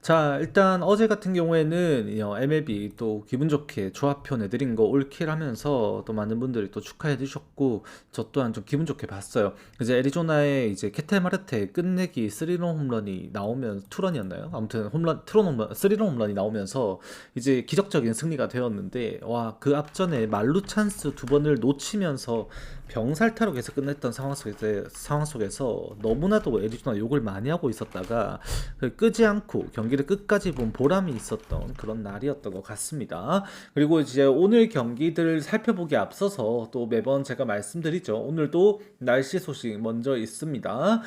자, 일단 어제 같은 경우에는 MLB 또 기분 좋게 조합표 내드린 거 올킬 하면서 또 많은 분들이 또 축하해 주셨고, 저 또한 좀 기분 좋게 봤어요. 이제 애리조나에 이제 케텔 마르테 끝내기 3런 홈런이 나오면, 투런이었나요? 아무튼 홈런, 트런 홈런, 3런 홈런이 나오면서 이제 기적적인 승리가 되었는데, 와, 그 앞전에 말루 찬스 두 번을 놓치면서 병살타로 계속 끝냈던 상황 속에서 너무나도 애리조나 욕을 많이 하고 있었다가 끄지 않고 경기를 끝까지 본 보람이 있었던 그런 날이었던 것 같습니다. 그리고 이제 오늘 경기들을 살펴보기 앞서서 또 매번 제가 말씀드리죠. 오늘도 날씨 소식 먼저 있습니다.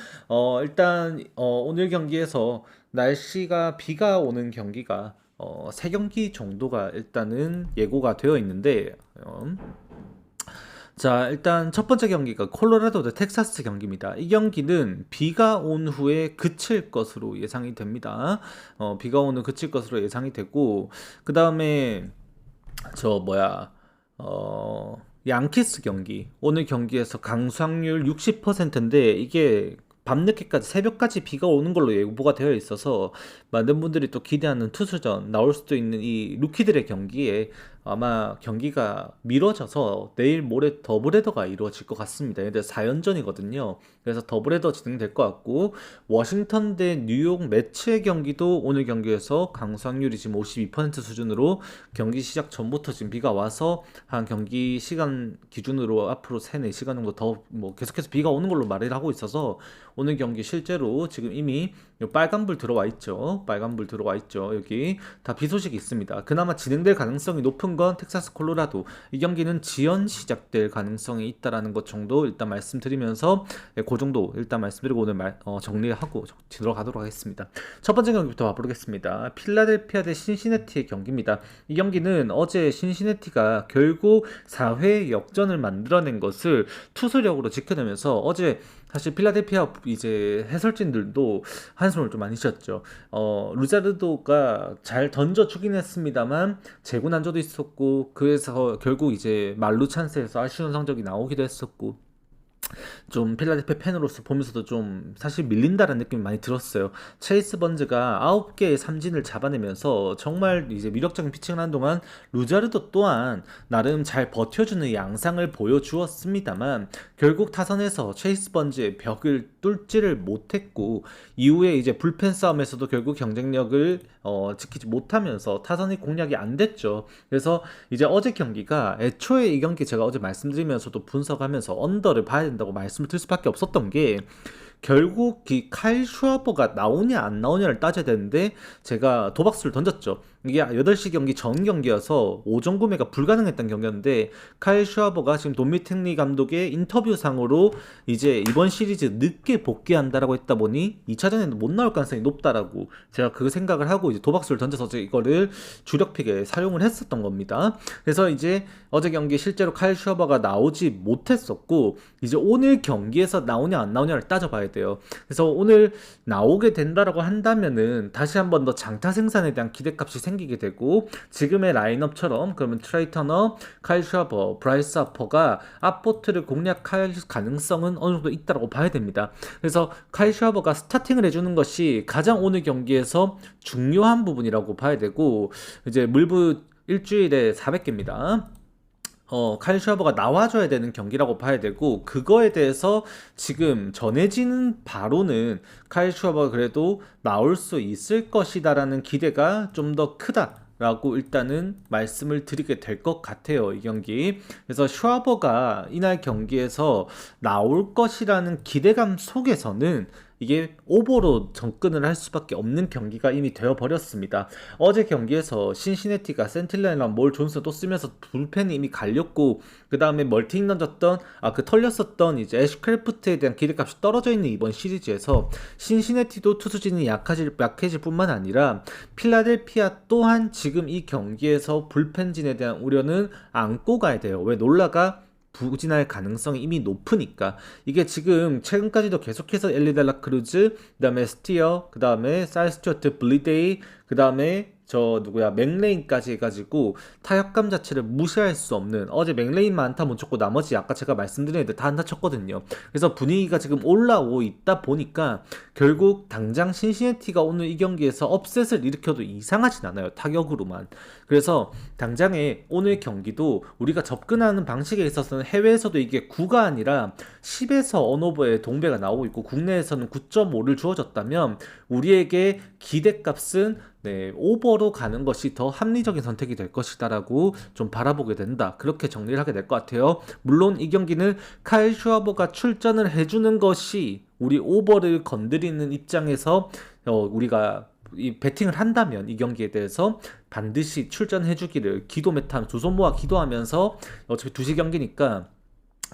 일단 오늘 경기에서 날씨가 비가 오는 경기가 3경기 정도가 일단은 예고가 되어 있는데, 자, 일단 첫 번째 경기가 콜로라도 대 텍사스 경기입니다. 이 경기는 비가 온 후에 그칠 것으로 예상이 됩니다. 비가 온 후 그칠 것으로 예상이 되고, 그 다음에 저 뭐야, 양키스 경기. 오늘 경기에서 강수확률 60%인데 이게 밤늦게까지 새벽까지 비가 오는 걸로 예보가 되어 있어서 많은 분들이 또 기대하는 투수전 나올 수도 있는 이 루키들의 경기에 아마 경기가 미뤄져서 내일 모레 더블헤더가 이루어질 것 같습니다. 근데 4연전이거든요. 그래서 더블헤더 진행될 것 같고, 워싱턴 대 뉴욕 매치의 경기도 오늘 경기에서 강수확률이 지금 52% 수준으로 경기 시작 전부터 지금 비가 와서 한 경기 시간 기준으로 앞으로 3, 4시간 정도 더 뭐 계속해서 비가 오는 걸로 말을 하고 있어서 오늘 경기 실제로 지금 이미 빨간불 들어와 있죠. 빨간불 들어와 있죠. 여기 다 비 소식이 있습니다. 그나마 진행될 가능성이 높은 건 텍사스 콜로라도. 이 경기는 지연 시작될 가능성이 있다라는 것 정도 일단 말씀드리면서, 그 정도 일단 말씀드리고 오늘 정리하고 들어가도록 하겠습니다. 첫 번째 경기부터 봐보겠습니다. 필라델피아 대 신시내티의 경기입니다. 이 경기는 어제 신시내티가 결국 4회 역전을 만들어낸 것을 투수력으로 지켜내면서, 어제 사실 필라델피아 이제 해설진들도 한숨을 좀 많이 쉬었죠. 루자르도가 잘 던져주긴 했습니다만 재구난조도 있었고, 그래서 결국 이제 말루 찬스에서 아쉬운 성적이 나오기도 했었고, 좀 필라델피아 팬으로서 보면서도 좀 사실 밀린다는 느낌이 많이 들었어요. 체이스 번즈가 9개의 삼진을 잡아내면서 정말 이제 미력적인 피칭을 한 동안 루자르도 또한 나름 잘 버텨주는 양상을 보여주었습니다만, 결국 타선에서 체이스 번즈의 벽을 뚫지를 못했고, 이후에 이제 불펜 싸움에서도 결국 경쟁력을 지키지 못하면서 타선이 공략이 안 됐죠. 그래서 이제 어제 경기가, 애초에 이 경기 제가 어제 말씀드리면서도 분석하면서 언더를 봐야 된다고 말씀을 드릴 수밖에 없었던 게, 결국 이 칼 슈아버가 나오냐 안 나오냐를 따져야 되는데 제가 도박수를 던졌죠. 이게 8시 경기 전 경기여서 오전 구매가 불가능했던 경기였는데, 칼 슈아버가 지금 돈미팅리 감독의 인터뷰상으로 이제 이번 시리즈 늦게 복귀한다라고 했다 보니 2차전에는 못 나올 가능성이 높다라고 제가 그 생각을 하고 이제 도박수를 던져서 이거를 주력픽에 사용을 했었던 겁니다. 그래서 이제 어제 경기 실제로 칼 슈아버가 나오지 못했었고, 이제 오늘 경기에서 나오냐 안 나오냐를 따져봐야 돼요. 그래서 오늘 나오게 된다라고 한다면은 다시 한번 더 장타 생산에 대한 기대값이 생기게 되고, 지금의 라인업처럼 그러면 트레이 터너, 카일 슈아버, 브라이스 하퍼가 앞포트를 공략할 가능성은 어느 정도 있다라고 봐야 됩니다. 그래서 카일 슈아버가 스타팅을 해주는 것이 가장 오늘 경기에서 중요한 부분이라고 봐야 되고, 이제 물부 일주일에 400개입니다. 카일 슈아버가 나와줘야 되는 경기라고 봐야 되고, 그거에 대해서 지금 전해지는 바로는 카일 슈아버가 그래도 나올 수 있을 것이다라는 기대가 좀 더 크다라고 일단은 말씀을 드리게 될 것 같아요, 이 경기. 그래서 슈아버가 이날 경기에서 나올 것이라는 기대감 속에서는 이게 오버로 접근을 할 수밖에 없는 경기가 이미 되어버렸습니다. 어제 경기에서 신시내티가 센틸런이랑 몰 존스 또 쓰면서 불펜이 이미 갈렸고, 그 다음에 멀티잉 던졌던 그 털렸었던 이제 애쉬크래프트에 대한 기대값이 떨어져 있는 이번 시리즈에서 신시내티도 투수진이 약해질 뿐만 아니라 필라델피아 또한 지금 이 경기에서 불펜진에 대한 우려는 안고 가야 돼요. 왜? 놀라가 부진할 가능성이 이미 높으니까. 이게 지금 최근까지도 계속해서 엘리 델라 크루즈, 그 다음에 스티어, 그 다음에 사이 스튜어트, 블리데이, 그 다음에 저 누구야 맥레인까지 해가지고 타격감 자체를 무시할 수 없는, 어제 맥레인만 안타 못 쳤고 나머지 아까 제가 말씀드린 애들 다 안타 쳤거든요. 그래서 분위기가 지금 올라오고 있다 보니까 결국 당장 신시내티가 오늘 이 경기에서 업셋을 일으켜도 이상하진 않아요, 타격으로만. 그래서 당장에 오늘 경기도 우리가 접근하는 방식에 있어서는 해외에서도 이게 9가 아니라 10에서 언오버의 동배가 나오고 있고 국내에서는 9.5를 주어졌다면 우리에게 기대값은 네, 오버로 가는 것이 더 합리적인 선택이 될 것이다라고 좀 바라보게 된다. 그렇게 정리를 하게 될 것 같아요. 물론 이 경기는 카일 슈와버가 출전을 해주는 것이 우리 오버를 건드리는 입장에서 우리가 이 배팅을 한다면 이 경기에 대해서 반드시 출전해주기를 기도 메탄 두 손 모아 기도하면서, 어차피 2시 경기니까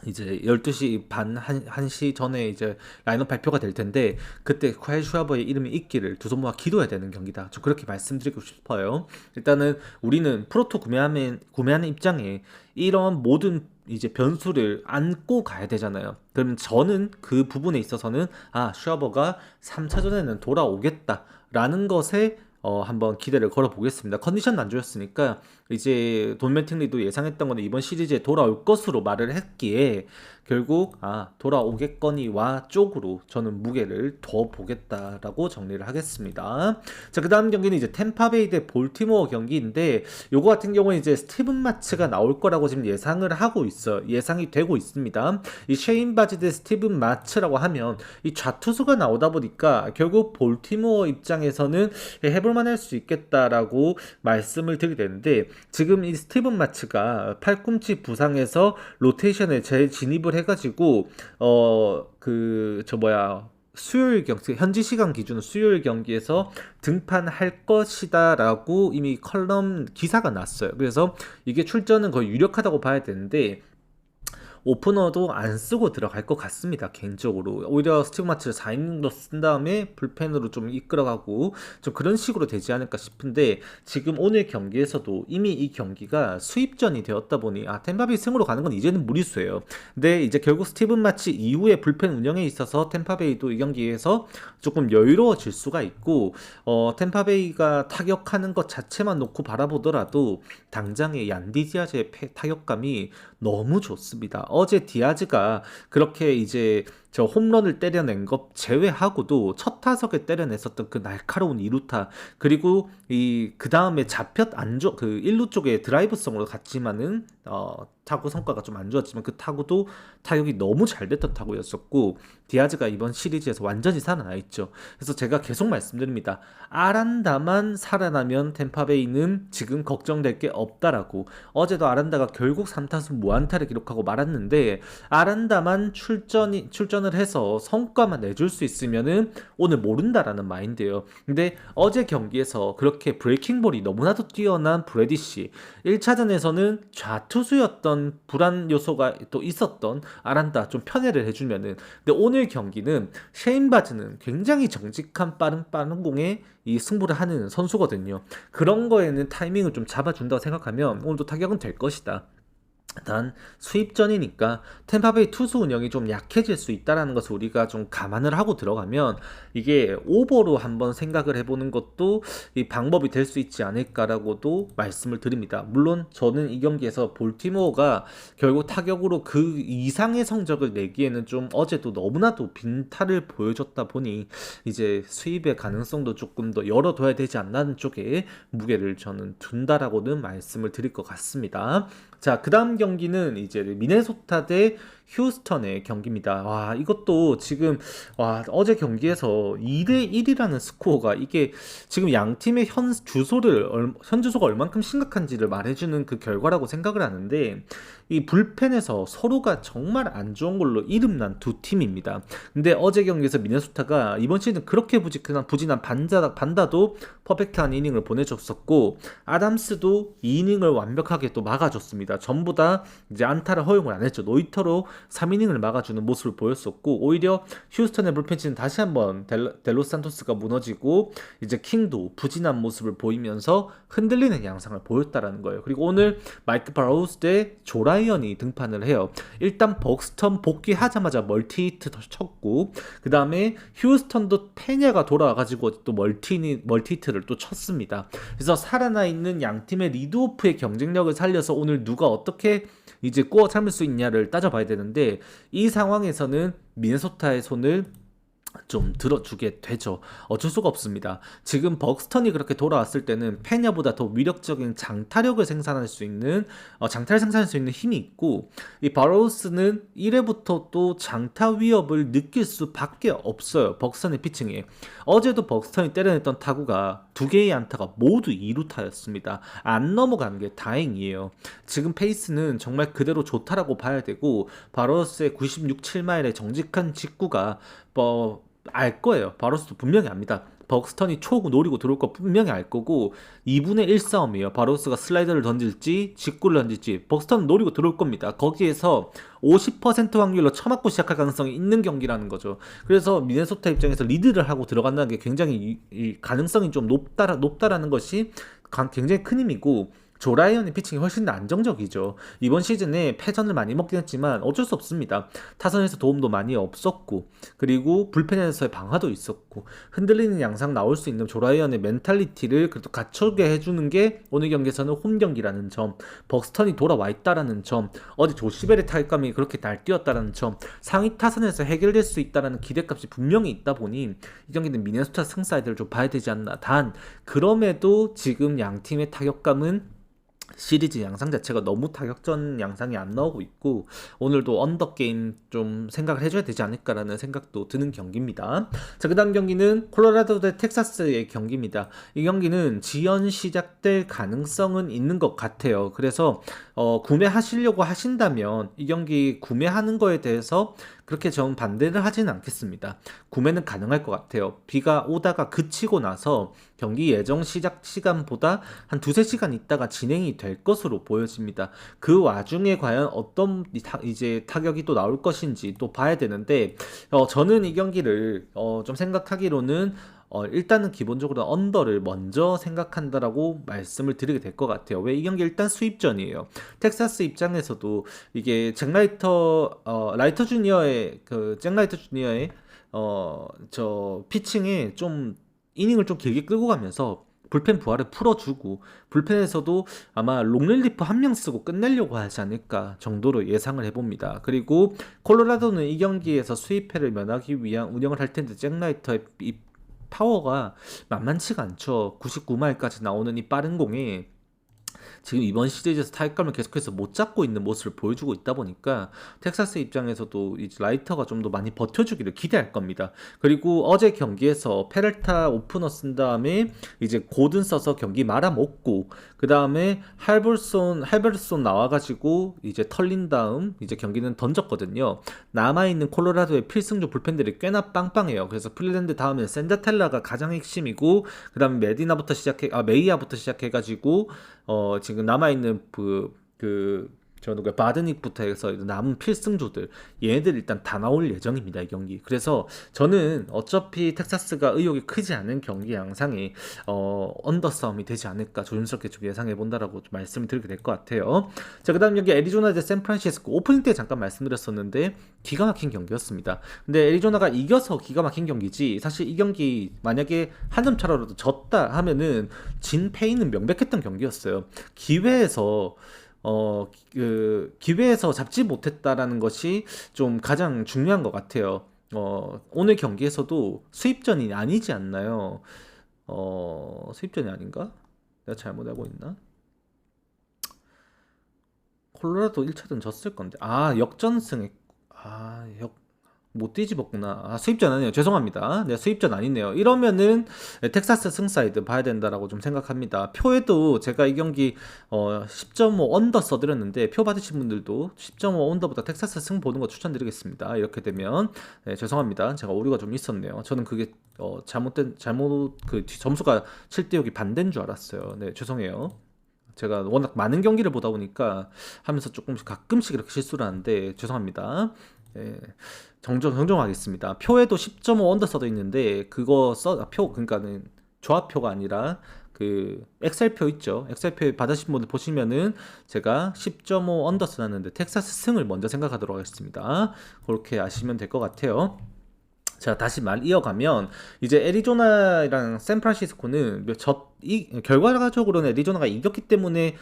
이제 12시 반, 1시 전에 이제 라인업 발표가 될 텐데 그때 콰이 슈아버의 이름이 있기를 두 손 모아 기도해야 되는 경기다. 저 그렇게 말씀드리고 싶어요. 일단은 우리는 프로토 구매하는 입장에 이런 모든 이제 변수를 안고 가야 되잖아요. 그럼 저는 그 부분에 있어서는 슈아버가 3차전에는 돌아오겠다라는 것에 한번 기대를 걸어 보겠습니다. 컨디션은 안 좋았으니까 이제 돈 매팅리도 예상했던 건데 이번 시리즈에 돌아올 것으로 말을 했기에 결국 돌아오겠거니와 쪽으로 저는 무게를 더 보겠다라고 정리를 하겠습니다. 자, 그 다음 경기는 이제 템파베이 대 볼티모어 경기인데 요거 같은 경우는 이제 스티븐 마츠가 나올 거라고 지금 예상을 하고 있어요. 예상이 되고 있습니다. 이 쉐인 바지 대 스티븐 마츠라고 하면 이 좌투수가 나오다 보니까 결국 볼티모어 입장에서는 해볼만 할 수 있겠다라고 말씀을 드리게 되는데, 지금 이 스티븐 마츠가 팔꿈치 부상에서 로테이션에 재진입을 해가지고 수요일 경기, 현지 시간 기준 수요일 경기에서 등판할 것이다라고 이미 컬럼 기사가 났어요. 그래서 이게 출전은 거의 유력하다고 봐야 되는데 오프너도 안 쓰고 들어갈 것 같습니다, 개인적으로. 오히려 스티브 마츠를 4이닝도 쓴 다음에 불펜으로 좀 이끌어가고 좀 그런 식으로 되지 않을까 싶은데, 지금 오늘 경기에서도 이미 이 경기가 수입전이 되었다 보니 템파베이 승으로 가는 건 이제는 무리수예요. 근데 이제 결국 스티븐 마츠 이후에 불펜 운영에 있어서 템파베이도 이 경기에서 조금 여유로워질 수가 있고, 템파베이가 타격하는 것 자체만 놓고 바라보더라도 당장의 얀디 디아즈의 타격감이 너무 좋습니다. 어제 디아즈가 그렇게 이제 저 홈런을 때려낸 것 제외하고도 첫 타석에 때려냈었던 그 날카로운 2루타, 그리고 그 다음에 그 1루 쪽에 드라이브성으로 갔지만은 타구 성과가 좀 안 좋았지만 그 타구도 타격이 너무 잘 됐던 타구였었고, 디아즈가 이번 시리즈에서 완전히 살아나 있죠. 그래서 제가 계속 말씀드립니다. 아란다만 살아나면 템파베이는 지금 걱정될 게 없다라고. 어제도 아란다가 결국 3타수 무안타를 기록하고 말았는데, 아란다만 출전을 해서 성과만 내줄 수 있으면은 오늘 모른다라는 마인드예요. 근데 어제 경기에서 그렇게 브레이킹볼이 너무나도 뛰어난 브래디시, 1차전에서는 좌투수였던 불안 요소가 또 있었던 아란다 좀 편애를 해주면은, 근데 오늘 경기는 쉐인 바즈는 굉장히 정직한 빠른 공에 이 승부를 하는 선수거든요. 그런 거에는 타이밍을 좀 잡아준다고 생각하면 오늘도 타격은 될 것이다. 단 수입전이니까 템파베이 투수 운영이 좀 약해질 수 있다는 것을 우리가 좀 감안을 하고 들어가면 이게 오버로 한번 생각을 해보는 것도 이 방법이 될 수 있지 않을까라고도 말씀을 드립니다. 물론 저는 이 경기에서 볼티모어가 결국 타격으로 그 이상의 성적을 내기에는 좀 어제도 너무나도 빈타를 보여줬다 보니 이제 수입의 가능성도 조금 더 열어둬야 되지 않나는 쪽에 무게를 저는 둔다라고는 말씀을 드릴 것 같습니다. 자, 그 다음 경기는 이제 미네소타 대 휴스턴의 경기입니다. 와, 이것도 지금 어제 경기에서 2대1이라는 스코어가, 이게 지금 양 팀의 현 주소가 얼만큼 심각한지를 말해주는 그 결과라고 생각을 하는데, 이 불펜에서 서로가 정말 안 좋은 걸로 이름난 두 팀입니다. 근데 어제 경기에서 미네소타가 이번 시즌 그렇게 부진한 반다도 퍼펙트한 이닝을 보내줬었고, 아담스도 이 이닝을 완벽하게 또 막아줬습니다. 전부 다 이제 안타를 허용을 안 했죠. 노히터로 3이닝을 막아주는 모습을 보였었고, 오히려 휴스턴의 불펜진은 다시 한번 델로스 산토스가 무너지고 이제 킹도 부진한 모습을 보이면서 흔들리는 양상을 보였다라는 거예요. 그리고 오늘 마이크 바로우스 대 조라이언이 등판을 해요. 일단 벅스턴 복귀하자마자 멀티히트 쳤고, 그 다음에 휴스턴도 페냐가 돌아와가지고 또 멀티히트를 또 쳤습니다. 그래서 살아나 있는 양 팀의 리드오프의 경쟁력을 살려서 오늘 누가 어떻게 이제 꼬아 참을 수 있냐를 따져봐야 되는데, 이 상황에서는 미네소타의 손을 좀 들어주게 되죠. 어쩔 수가 없습니다. 지금 벅스턴이 그렇게 돌아왔을 때는 페냐보다 더 위력적인 장타력을 생산할 수 있는 장타를 생산할 수 있는 힘이 있고, 이 바로우스는 1회부터 또 장타 위협을 느낄 수밖에 없어요. 벅스턴의 피칭에. 어제도 벅스턴이 때려냈던 타구가 2개의 안타가 모두 2루타였습니다. 안 넘어간 게 다행이에요. 지금 페이스는 정말 그대로 좋다라고 봐야 되고, 바로우스의 96, 7마일의 정직한 직구가 알 거예요. 바로스도 분명히 압니다. 벅스턴이 초구 노리고 들어올 거 분명히 알 거고, 2분의 1 싸움이에요. 바로스가 슬라이더를 던질지 직구를 던질지 벅스턴은 노리고 들어올 겁니다. 거기에서 50% 확률로 쳐맞고 시작할 가능성이 있는 경기라는 거죠. 그래서 미네소타 입장에서 리드를 하고 들어간다는 게 굉장히 이 가능성이 좀 높다라는 것이 굉장히 큰 힘이고, 조라이언의 피칭이 훨씬 더 안정적이죠. 이번 시즌에 패전을 많이 먹긴 했지만 어쩔 수 없습니다. 타선에서 도움도 많이 없었고, 그리고 불펜에서의 방화도 있었고, 흔들리는 양상 나올 수 있는 조라이언의 멘탈리티를 그래도 갖추게 해주는 게 오늘 경기에서는 홈 경기라는 점, 벅스턴이 돌아와 있다라는 점, 어제 조시벨의 타격감이 그렇게 날뛰었다라는 점, 상위 타선에서 해결될 수 있다라는 기대값이 분명히 있다 보니 이 경기는 미네소타 승사이드를 좀 봐야 되지 않나. 단 그럼에도 지금 양 팀의 타격감은 시리즈 양상 자체가 너무 타격전 양상이 안 나오고 있고, 오늘도 언더게임 좀 생각을 해줘야 되지 않을까라는 생각도 드는 경기입니다. 자, 그 다음 경기는 콜로라도 대 텍사스의 경기입니다. 이 경기는 지연 시작될 가능성은 있는 것 같아요. 그래서 구매하시려고 하신다면 이 경기 구매하는 거에 대해서 그렇게 정반대를 하지는 않겠습니다. 구매는 가능할 것 같아요. 비가 오다가 그치고 나서 경기 예정 시작 시간보다 한 2-3시간 있다가 진행이 될 것으로 보여집니다. 그 와중에 과연 어떤 이제 타격이 또 나올 것인지 또 봐야 되는데, 저는 이 경기를 좀 생각하기로는 일단은 기본적으로 언더를 먼저 생각한다라고 말씀을 드리게 될 것 같아요. 왜? 이 경기 일단 수입전이에요. 텍사스 입장에서도 이게 라이터 주니어의 잭 라이터 주니어의 저 피칭에 좀 이닝을 좀 길게 끌고 가면서 불펜 부하를 풀어주고, 불펜에서도 아마 롱릴리프 한 명 쓰고 끝내려고 하지 않을까 정도로 예상을 해봅니다. 그리고 콜로라도는 이 경기에서 수입회를 면하기 위한 운영을 할 텐데, 잭 라이터의 이 파워가 만만치가 않죠. 99마일까지 나오는 이 빠른 공에 지금 이번 시리즈에서 타격감을 계속해서 못 잡고 있는 모습을 보여주고 있다 보니까 텍사스 입장에서도 이제 라이터가 좀 더 많이 버텨주기를 기대할 겁니다. 그리고 어제 경기에서 페렐타 오프너 쓴 다음에 이제 고든 써서 경기 말아먹고, 그 다음에 할버손 나와가지고 이제 털린 다음 이제 경기는 던졌거든요. 남아있는 콜로라도의 필승조 불펜들이 꽤나 빵빵해요. 그래서 플리랜드 다음에 센자텔라가 가장 핵심이고, 그 다음에 메이야부터 시작해가지고 지금 남아있는 바드닉부터 해서 남은 필승조들, 얘네들 일단 다 나올 예정입니다, 이 경기. 그래서 저는 어차피 텍사스가 의욕이 크지 않은 경기 양상이 언더 싸움이 되지 않을까 조심스럽게 좀 예상해 본다라고 좀 말씀을 드리게 될 것 같아요. 자, 그 다음 경기 애리조나 대 샌프란시스코. 오프닝 때 잠깐 말씀드렸었는데 기가 막힌 경기였습니다. 근데 애리조나가 이겨서 기가 막힌 경기지, 사실 이 경기 만약에 한 점 차로라도 졌다 하면은 진 패인은 명백했던 경기였어요. 기회에서 잡지 못했다라는 것이 좀 가장 중요한 것 같아요. 오늘 경기에서도 수입전이 아니지 않나요? 수입전이 아닌가? 내가 잘못 알고 있나? 콜로라도 1차전 졌을 건데. 못 뒤집었구나. 수입전 아니네요. 죄송합니다. 네, 수입전 아니네요. 이러면은 텍사스 승사이드 봐야 된다라고 좀 생각합니다. 표에도 제가 이 경기 10.5 언더 써드렸는데, 표 받으신 분들도 10.5 언더보다 텍사스 승 보는 거 추천드리겠습니다. 이렇게 되면 죄송합니다. 제가 오류가 좀 있었네요. 저는 그게 점수가 7대6이 반대인 줄 알았어요. 네, 죄송해요. 제가 워낙 많은 경기를 보다 보니까 하면서 조금씩 가끔씩 이렇게 실수를 하는데 죄송합니다. 예, 정정하겠습니다. 표에도 10.5 언더 써져 있는데 그거 그러니까는 조합표가 아니라 그 엑셀표 있죠. 엑셀표 받으신 분들 보시면은 제가 10.5 언더 써놨는데 텍사스 승을 먼저 생각하도록 하겠습니다. 그렇게 아시면 될 것 같아요. 자, 다시 말 이어가면 이제 애리조나랑 샌프란시스코는 결과적으로는 애리조나가 이겼기 때문에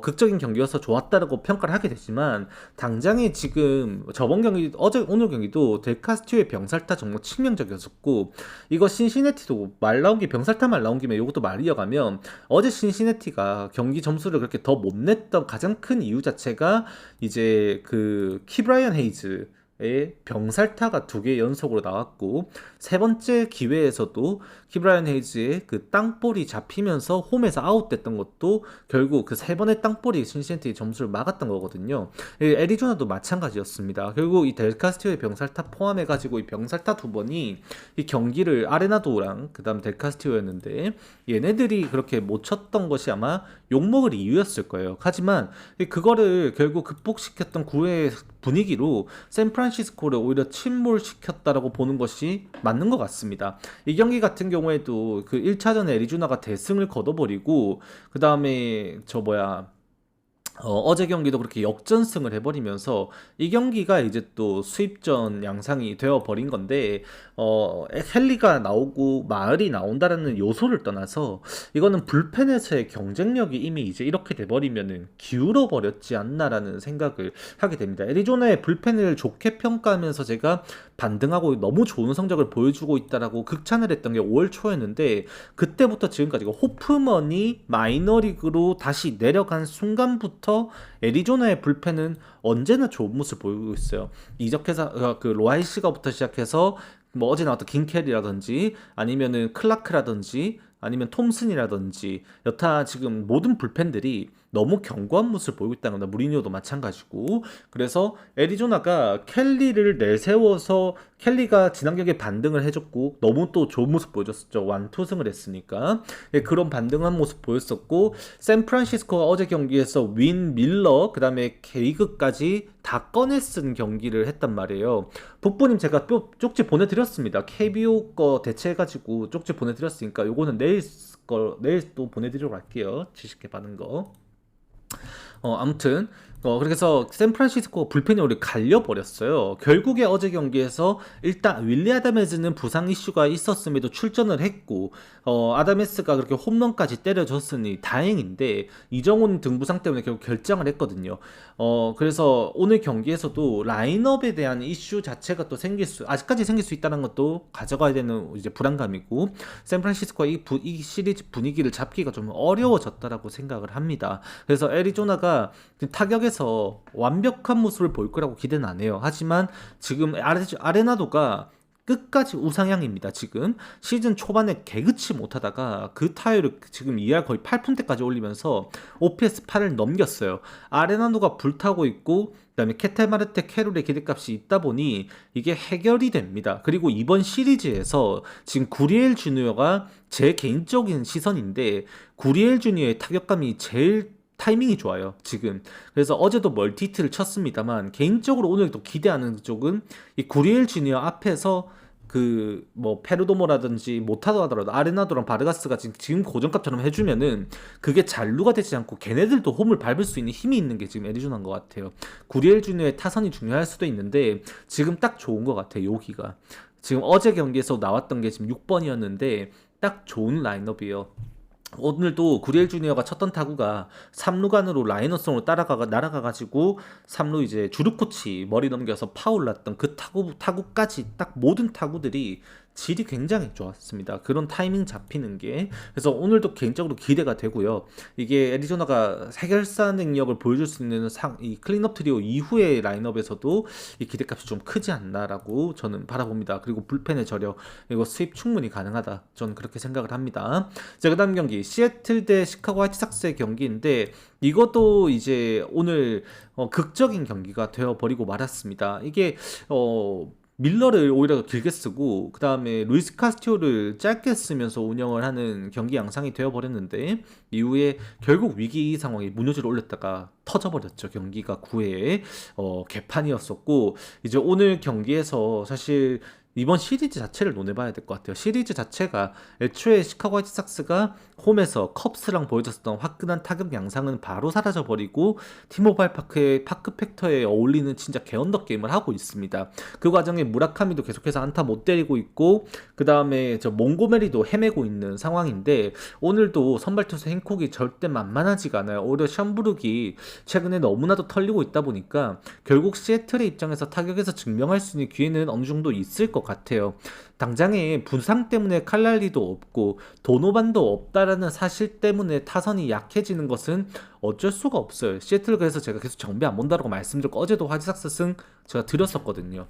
극적인 경기여서 좋았다라고 평가를 하게 되지만 당장에 지금 저번 경기 오늘 경기도 델카스티오의 병살타 정말 치명적이었었고 이거 신시내티도 말 나온 게 병살타 말 나온 김에 이것도 말 이어가면 어제 신시내티가 경기 점수를 그렇게 더 못 냈던 가장 큰 이유 자체가 이제 그 키브라이언 헤이즈 의 병살타가 2개 연속으로 나왔고 세 번째 기회에서도 키브라이언 헤이즈의 그 땅볼이 잡히면서 홈에서 아웃됐던 것도 결국 그 세 번의 땅볼이 신시내티 점수를 막았던 거거든요. 애리조나도 마찬가지였습니다. 결국 이 델카스티오의 병살타 포함해가지고 이 병살타 2번이 이 경기를 아레나도랑 그 다음 델카스티오였는데 얘네들이 그렇게 못 쳤던 것이 아마 욕먹을 이유였을 거예요. 하지만 그거를 결국 극복시켰던 9회 분위기로 샌프란시스코를 오히려 침몰시켰다라고 보는 것이 맞는 것 같습니다. 이 경기 같은 경우에도 그 1차전에 애리조나가 대승을 거둬버리고 그 다음에 어제 경기도 그렇게 역전승을 해버리면서 이 경기가 이제 또 수입전 양상이 되어버린 건데 헨리가 나오고 마을이 나온다라는 요소를 떠나서 이거는 불펜에서의 경쟁력이 이미 이제 이렇게 돼버리면은 기울어 버렸지 않나라는 생각을 하게 됩니다. 애리조나의 불펜을 좋게 평가하면서 제가 반등하고 너무 좋은 성적을 보여주고 있다라고 극찬을 했던 게 5월 초였는데 그때부터 지금까지 호프먼이 마이너리그로 다시 내려간 순간부터 애리조나의 불펜은 언제나 좋은 모습을 보이고 있어요. 이적해서 그 로하이시가부터 시작해서 뭐 어제 나왔던 긴켈이라든지 아니면은 클라크라든지 아니면 톰슨이라든지 여타 지금 모든 불펜들이 너무 견고한 모습을 보이고 있다는 겁니다. 무리뉴도 마찬가지고. 그래서 애리조나가 켈리를 내세워서 켈리가 지난 경기에 반등을 해줬고 너무 또 좋은 모습 보여줬었죠. 완투승을 했으니까. 그런 반등한 모습 보였었고 샌프란시스코가 어제 경기에서 윈, 밀러 그 다음에 게이그까지 다 꺼내 쓴 경기를 했단 말이에요. 북부님 제가 쪽지 보내드렸습니다. KBO 거 대체해가지고 쪽지 보내드렸으니까 요거는 내일 또 보내드리도록 할게요. 지식회 받은 거. 아무튼 그래서 샌프란시스코 불펜이 우리 갈려버렸어요. 결국에 어제 경기에서 일단 윌리 아다메스는 부상 이슈가 있었음에도 출전을 했고 아다메스가 그렇게 홈런까지 때려줬으니 다행인데 이정훈 등 부상 때문에 결국 결장을 했거든요. 그래서 오늘 경기에서도 라인업에 대한 이슈 자체가 또 아직까지 생길 수 있다는 것도 가져가야 되는 이제 불안감이고 샌프란시스코가 이 시리즈 분위기를 잡기가 좀 어려워졌다라고 생각을 합니다. 그래서 애리조나가 타격에서 완벽한 모습을 보일 거라고 기대는 안 해요. 하지만 지금 아레나도가 끝까지 우상향입니다. 지금 시즌 초반에 개그치 못하다가 그 타율을 지금 2할 거의 8푼대까지 올리면서 OPS 8을 넘겼어요. 아레나도가 불타고 있고 그다음에 케테마르테 캐롤의 기대값이 있다 보니 이게 해결이 됩니다. 그리고 이번 시리즈에서 지금 구리엘 주니어가 제 개인적인 시선인데 구리엘 주니어의 타격감이 제일 타이밍이 좋아요 지금. 그래서 어제도 멀티히트를 쳤습니다만 개인적으로 오늘도 기대하는 쪽은 이 구리엘 주니어 앞에서 그 뭐 페르도모라든지 못하더 하더라도 아레나도랑 바르가스가 지금 고정값처럼 해주면은 그게 잔루가 되지 않고 걔네들도 홈을 밟을 수 있는 힘이 있는 게 지금 애리조나인 것 같아요. 구리엘 주니어의 타선이 중요할 수도 있는데 지금 딱 좋은 것 같아요. 여기가 지금 어제 경기에서 나왔던 게 지금 6번이었는데 딱 좋은 라인업이에요. 오늘도 구리엘 주니어가 쳤던 타구가 3루간으로 라이너성으로 날아가가지고 3루 이제 주루코치 머리 넘겨서 파울 났던 그 타구까지 딱 모든 타구들이 질이 굉장히 좋았습니다. 그런 타이밍 잡히는 게. 그래서 오늘도 개인적으로 기대가 되고요. 이게 애리조나가 해결사 능력을 보여줄 수 있는 이 클린업 트리오 이후의 라인업에서도 이 기대값이 좀 크지 않나라고 저는 바라봅니다. 그리고 불펜의 저력, 이거 수입 충분히 가능하다. 저는 그렇게 생각을 합니다. 자, 그 다음 경기 시애틀 대 시카고 화이트삭스의 경기인데 이것도 이제 오늘 극적인 경기가 되어버리고 말았습니다. 이게 밀러를 오히려 더 길게 쓰고 그다음에 루이스 카스티오를 짧게 쓰면서 운영을 하는 경기 양상이 되어버렸는데 이후에 결국 위기 상황에 무너지를 올렸다가 터져버렸죠. 경기가 9회에 개판이었었고 이제 오늘 경기에서 사실 이번 시리즈 자체를 논해봐야 될 것 같아요. 시리즈 자체가 애초에 시카고 화이트삭스가 홈에서 컵스랑 보여줬었던 화끈한 타격 양상은 바로 사라져버리고 티모바일 파크의 파크 팩터에 어울리는 진짜 개언더 게임을 하고 있습니다. 그 과정에 무라카미도 계속해서 안타 못 때리고 있고 그 다음에 저 몽고메리도 헤매고 있는 상황인데 오늘도 선발 투수 행콕이 절대 만만하지가 않아요. 오히려 샴부르기 최근에 너무나도 털리고 있다 보니까 결국 시애틀의 입장에서 타격에서 증명할 수 있는 기회는 어느 정도 있을 것 같아요. 당장에 부상 때문에 칼날리도 없고 도노반도 없다라는 사실 때문에 타선이 약해지는 것은 어쩔 수가 없어요. 시애틀 그래서 제가 계속 정비 안 본다고 말씀드렸고 어제도 화이트삭스 승 제가 드렸었거든요.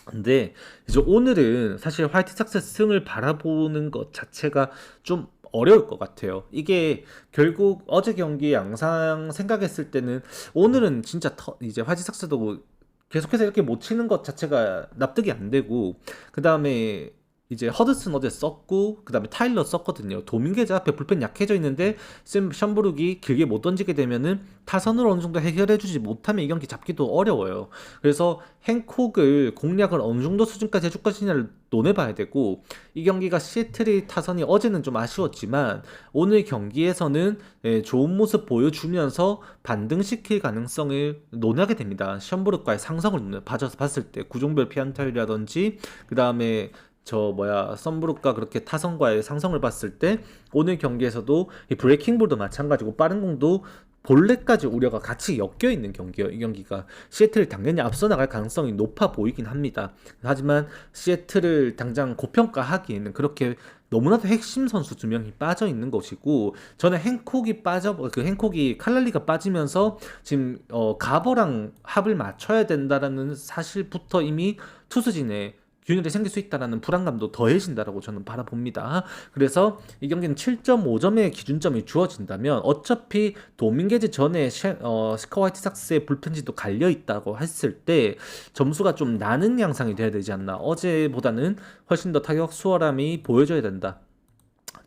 근데 이제 오늘은 사실 화이트삭스 승을 바라보는 것 자체가 좀 어려울 것 같아요. 이게 결국 어제 경기 양상 생각했을 때는 오늘은 진짜 이제 화이트삭스도 계속해서 이렇게 못 치는 것 자체가 납득이 안 되고 그 다음에 이제 허드슨 어제 썼고 그 다음에 타일러 썼거든요. 도밍게즈 앞에 불펜 약해져 있는데 샴부르기 길게 못 던지게 되면은 타선으로 어느 정도 해결해주지 못하면 이 경기 잡기도 어려워요. 그래서 행콕을 공략을 어느 정도 수준까지 해줄 것이냐를 논해봐야 되고 이 경기가 시애틀의 타선이 어제는 좀 아쉬웠지만 오늘 경기에서는 좋은 모습 보여주면서 반등시킬 가능성을 논하게 됩니다. 샴부르과의 상성을 봤을 때 구종별 피안타율이라든지 그 다음에 썬브룩과 그렇게 타선과의 상성을 봤을 때 오늘 경기에서도 이 브레이킹볼도 마찬가지고 빠른 공도 볼넷까지 우려가 같이 엮여 있는 경기예요. 이 경기가 시애틀을 당연히 앞서 나갈 가능성이 높아 보이긴 합니다. 하지만 시애틀을 당장 고평가하기에는 그렇게 너무나도 핵심 선수 두 명이 빠져 있는 것이고 저는 행콕이 칼랄리가 빠지면서 지금 가버랑 합을 맞춰야 된다라는 사실부터 이미 투수진에 균열이 생길 수 있다라는 불안감도 더해진다라고 저는 바라봅니다. 그래서 이 경기는 7.5점의 기준점이 주어진다면 어차피 도밍게즈 전에 스카 화이트삭스의 불펜지도 갈려 있다고 했을 때 점수가 좀 나는 양상이 돼야 되지 않나. 어제보다는 훨씬 더 타격 수월함이 보여줘야 된다.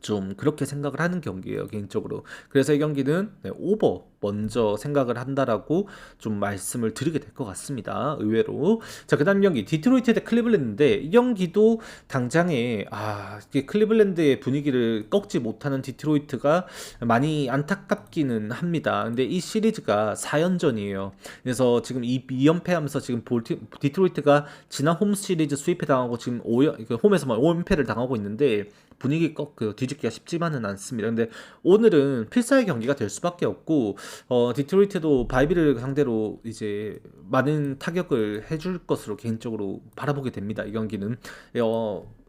좀 그렇게 생각을 하는 경기예요, 개인적으로. 그래서 이 경기는 오버 먼저 생각을 한다라고 좀 말씀을 드리게 될 것 같습니다. 의외로. 자, 그다음 경기 디트로이트 대 클리블랜드인데 이 경기도 당장에 이게 클리블랜드의 분위기를 꺾지 못하는 디트로이트가 많이 안타깝기는 합니다. 근데 이 시리즈가 4연전이에요. 그래서 지금 2연패하면서 지금 디트로이트가 지난 홈 시리즈 수입해 당하고 지금 홈에서만 5연패를 당하고 있는데 분위기 뒤집기가 쉽지만은 않습니다. 근데 오늘은 필사의 경기가 될 수밖에 없고 디트로이트도 바이비를 상대로 이제 많은 타격을 해줄 것으로 개인적으로 바라보게 됩니다. 이 경기는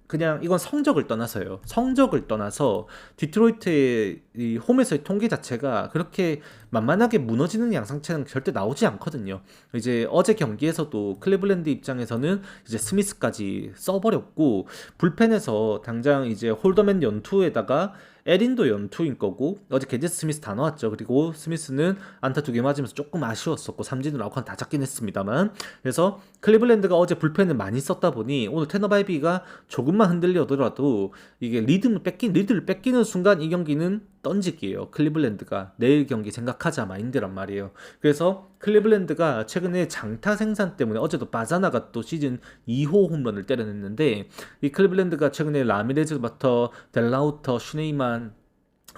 그냥 이건 성적을 떠나서요. 성적을 떠나서 디트로이트의 이 홈에서의 통계 자체가 그렇게 만만하게 무너지는 양상체는 절대 나오지 않거든요. 이제 어제 경기에서도 클리블랜드 입장에서는 이제 스미스까지 써버렸고 불펜에서 당장 이제 홀더맨 연투에다가 에린도 연투인 거고 어제 게제스 스미스 다 나왔죠. 그리고 스미스는 안타 2개 맞으면서 조금 아쉬웠었고 삼진으로 아웃카운 다 잡긴 했습니다만 그래서 클리블랜드가 어제 불펜을 많이 썼다 보니 오늘 테너바이비가 조금만 흔들려더라도 이게 리드를 뺏기는 순간 이 경기는 던지기예요. 클리블랜드가 내일 경기 생각하자 마인드란 말이에요. 그래서 클리블랜드가 최근에 장타 생산 때문에 어제도 바자나가 또 시즌 2호 홈런을 때려냈는데 이 클리블랜드가 최근에 라미레즈부터 델라우터, 슈네이만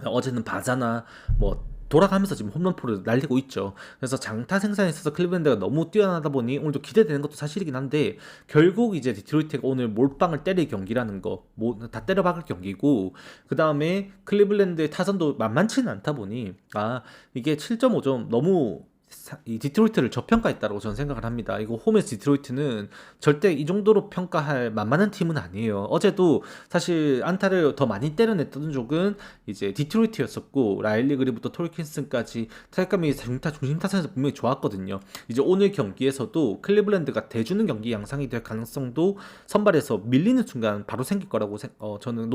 어제는 바자나 돌아가면서 지금 홈런포를 날리고 있죠. 그래서 장타 생산에 있어서 클리블랜드가 너무 뛰어나다 보니 오늘도 기대되는 것도 사실이긴 한데 결국 이제 디트로이트가 오늘 몰빵을 때릴 경기라는 거, 다 때려박을 경기고 그 다음에 클리블랜드의 타선도 만만치는 않다 보니 이게 7.5점 너무 이 디트로이트를 저평가했다고 저는 생각을 합니다. 이거 홈에서 디트로이트는 절대 이 정도로 평가할 만만한 팀은 아니에요. 어제도 사실 안타를 더 많이 때려냈던 쪽은 이제 디트로이트였었고 라일리 그리부터 톨킨슨까지 타격감이 중심 타선에서 분명히 좋았거든요. 이제 오늘 경기에서도 클리블랜드가 대주는 경기 양상이 될 가능성도 선발에서 밀리는 순간 바로 생길 거라고 저는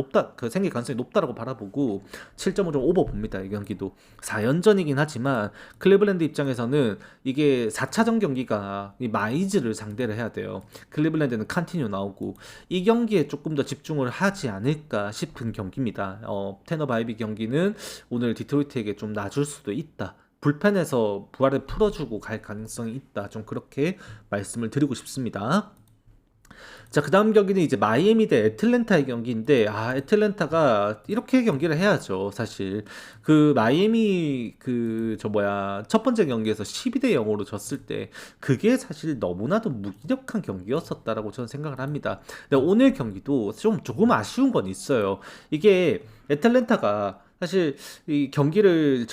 생길 가능성이 높다라고 바라보고 7.5점 오버 봅니다. 이 경기도 4연전이긴 하지만 클리블랜드 입장에서 입장에서는 이게 4차전 경기가 이 마이즈를 상대를 해야 돼요. 클리블랜드는 칸티뉴 나오고 이 경기에 조금 더 집중을 하지 않을까 싶은 경기입니다. 테너 바이비 경기는 오늘 디트로이트에게 좀 놔줄 수도 있다. 불펜에서 부활을 풀어주고 갈 가능성이 있다. 좀 그렇게 말씀을 드리고 싶습니다. 자, 그 다음 경기는 이제 마이애미 대 애틀랜타의 경기인데, 애틀랜타가 이렇게 경기를 해야죠, 사실. 그 마이애미 첫 번째 경기에서 12대 0으로 졌을 때, 그게 사실 너무나도 무기력한 경기였었다라고 저는 생각을 합니다. 근데 오늘 경기도 조금 아쉬운 건 있어요. 이게 애틀랜타가 사실 이 경기를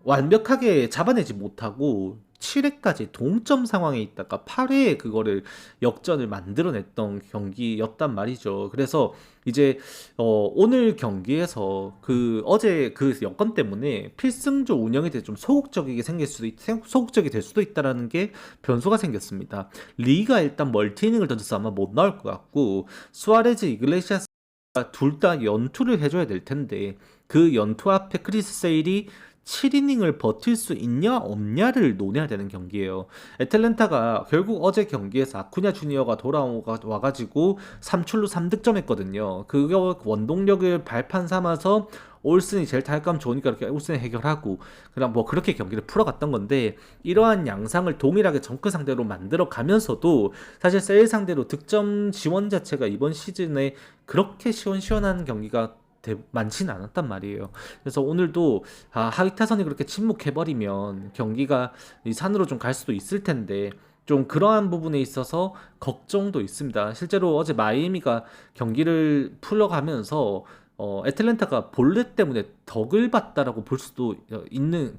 완벽하게 잡아내지 못하고 7회까지 동점 상황에 있다가 8회에 그거를 역전을 만들어냈던 경기였단 말이죠. 그래서 이제 오늘 경기에서 어제 그 여건 때문에 필승조 운영에 대해 좀 소극적이 될 수도 있다라는 게 변수가 생겼습니다. 리가 일단 멀티이닝을 던져서 아마 못 나올 것 같고, 수아레즈 이글레시아스 둘 다 연투를 해줘야 될 텐데, 그 연투 앞에 크리스 세일이 7이닝을 버틸 수 있냐 없냐를 논해야 되는 경기예요. 애틀랜타가 결국 어제 경기에서 아쿠냐 주니어가 돌아와가지고 3출루 3득점했거든요. 그거 원동력을 발판 삼아서 올슨이 제일 타격감 좋으니까 이렇게 올슨이 해결하고 그냥 뭐 그렇게 경기를 풀어갔던 건데, 이러한 양상을 동일하게 정크 상대로 만들어 가면서도 사실 세일 상대로 득점 지원 자체가 이번 시즌에 그렇게 시원시원한 경기가 많지는 않았단 말이에요. 그래서 오늘도 하위 타선이 그렇게 침묵해버리면 경기가 이 산으로 좀 갈 수도 있을 텐데, 좀 그러한 부분에 있어서 걱정도 있습니다. 실제로 어제 마이애미가 경기를 풀어가면서 애틀랜타가 볼넷 때문에 득을 봤다라고 볼 수도 있는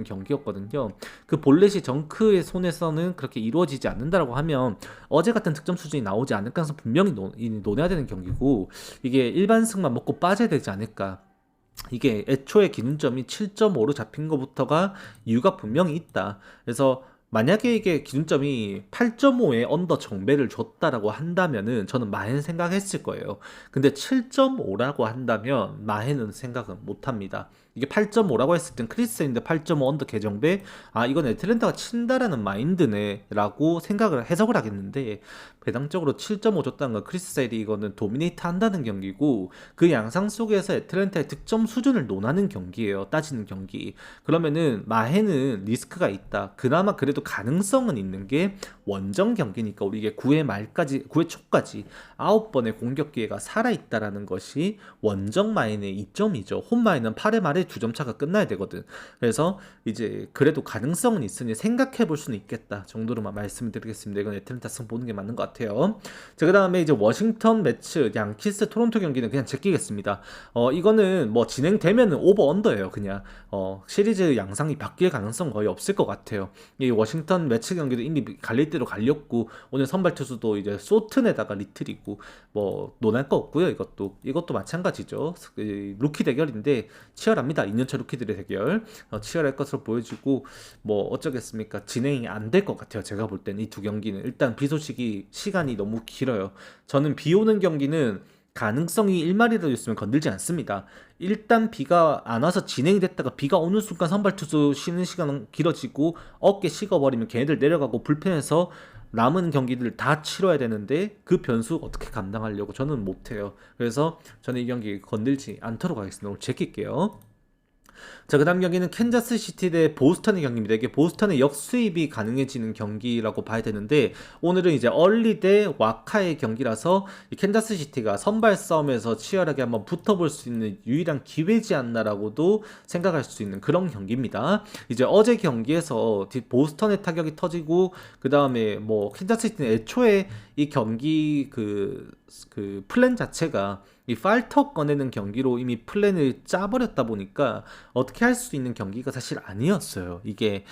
경기였거든요. 그 볼넷이 정크의 손에서는 그렇게 이루어지지 않는다라고 하면 어제 같은 득점 수준이 나오지 않을 가능성 분명히 논해야 되는 경기고, 이게 일반승만 먹고 빠져야 되지 않을까. 이게 애초에 기준점이 7.5로 잡힌 것부터가 이유가 분명히 있다. 그래서 만약에 이게 기준점이 8.5에 언더 정배를 줬다라고 한다면은 저는 마헨 생각했을 거예요. 근데 7.5라고 한다면 마헨은 생각은 못 합니다. 이게 8.5라고 했을 땐 크리스인데 8.5 언더 개정배, 이건 애틀랜타가 친다라는 마인드네 라고 해석을 하겠는데, 배당적으로 7.5 줬다는 건 크리스 사일이 이거는 도미네이트 한다는 경기고, 그 양상 속에서 애틀랜타의 득점 수준을 논하는 경기예요. 따지는 경기. 그러면은 마헨은 리스크가 있다. 그나마 그래도 가능성은 있는 게 원정 경기니까 우리 이게 9회 초까지 9번의 공격 기회가 살아있다라는 것이 원정 마인의 이점이죠. 홈 마인은 8회 말에 2점 차가 끝나야 되거든. 그래서 이제 그래도 가능성은 있으니 생각해 볼 수는 있겠다 정도로만 말씀을 드리겠습니다. 이건 애틀랜타 승 보는 게 맞는 것 같아요. 자, 그 다음에 이제 워싱턴 매치 양키스 토론토 경기는 그냥 제끼겠습니다. 이거는 뭐 진행되면은 오버 언더예요. 그냥 시리즈 양상이 바뀔 가능성 거의 없을 것 같아요. 이 워싱턴 매치 경기도 이미 갈릴 대로 갈렸고, 오늘 선발 투수도 이제 소튼에다가 리틀이고 뭐 논할 거 없고요. 이것도 마찬가지죠. 루키 대결인데 치열합니다. 2년차 루키들의 대결 치열할 것으로 보여지고, 뭐 어쩌겠습니까. 진행이 안 될 것 같아요. 제가 볼 때는 이 두 경기는 일단 비 소식이 시간이 너무 길어요. 저는 비 오는 경기는 가능성이 1마리라도 있으면 건들지 않습니다. 일단 비가 안 와서 진행이 됐다가 비가 오는 순간 선발 투수 쉬는 시간은 길어지고 어깨 식어버리면 걔네들 내려가고 불펜에서 남은 경기들 다 치러야 되는데, 그 변수 어떻게 감당하려고 저는 못해요. 그래서 저는 이 경기 건들지 않도록 하겠습니다. 오늘 제낄게요. 자, 그 다음 경기는 캔자스시티 대 보스턴의 경기입니다. 이게 보스턴의 역수입이 가능해지는 경기라고 봐야 되는데, 오늘은 이제 얼리 대 와카의 경기라서 이 캔자스시티가 선발 싸움에서 치열하게 한번 붙어볼 수 있는 유일한 기회지 않나라고도 생각할 수 있는 그런 경기입니다. 이제 어제 경기에서 보스턴의 타격이 터지고, 그 다음에 뭐 캔자스시티는 애초에 이 경기 플랜 자체가 이 팔터 꺼내는 경기로 이미 플랜을 짜버렸다 보니까 어떻게 할 수 있는 경기가 사실 아니었어요. 이게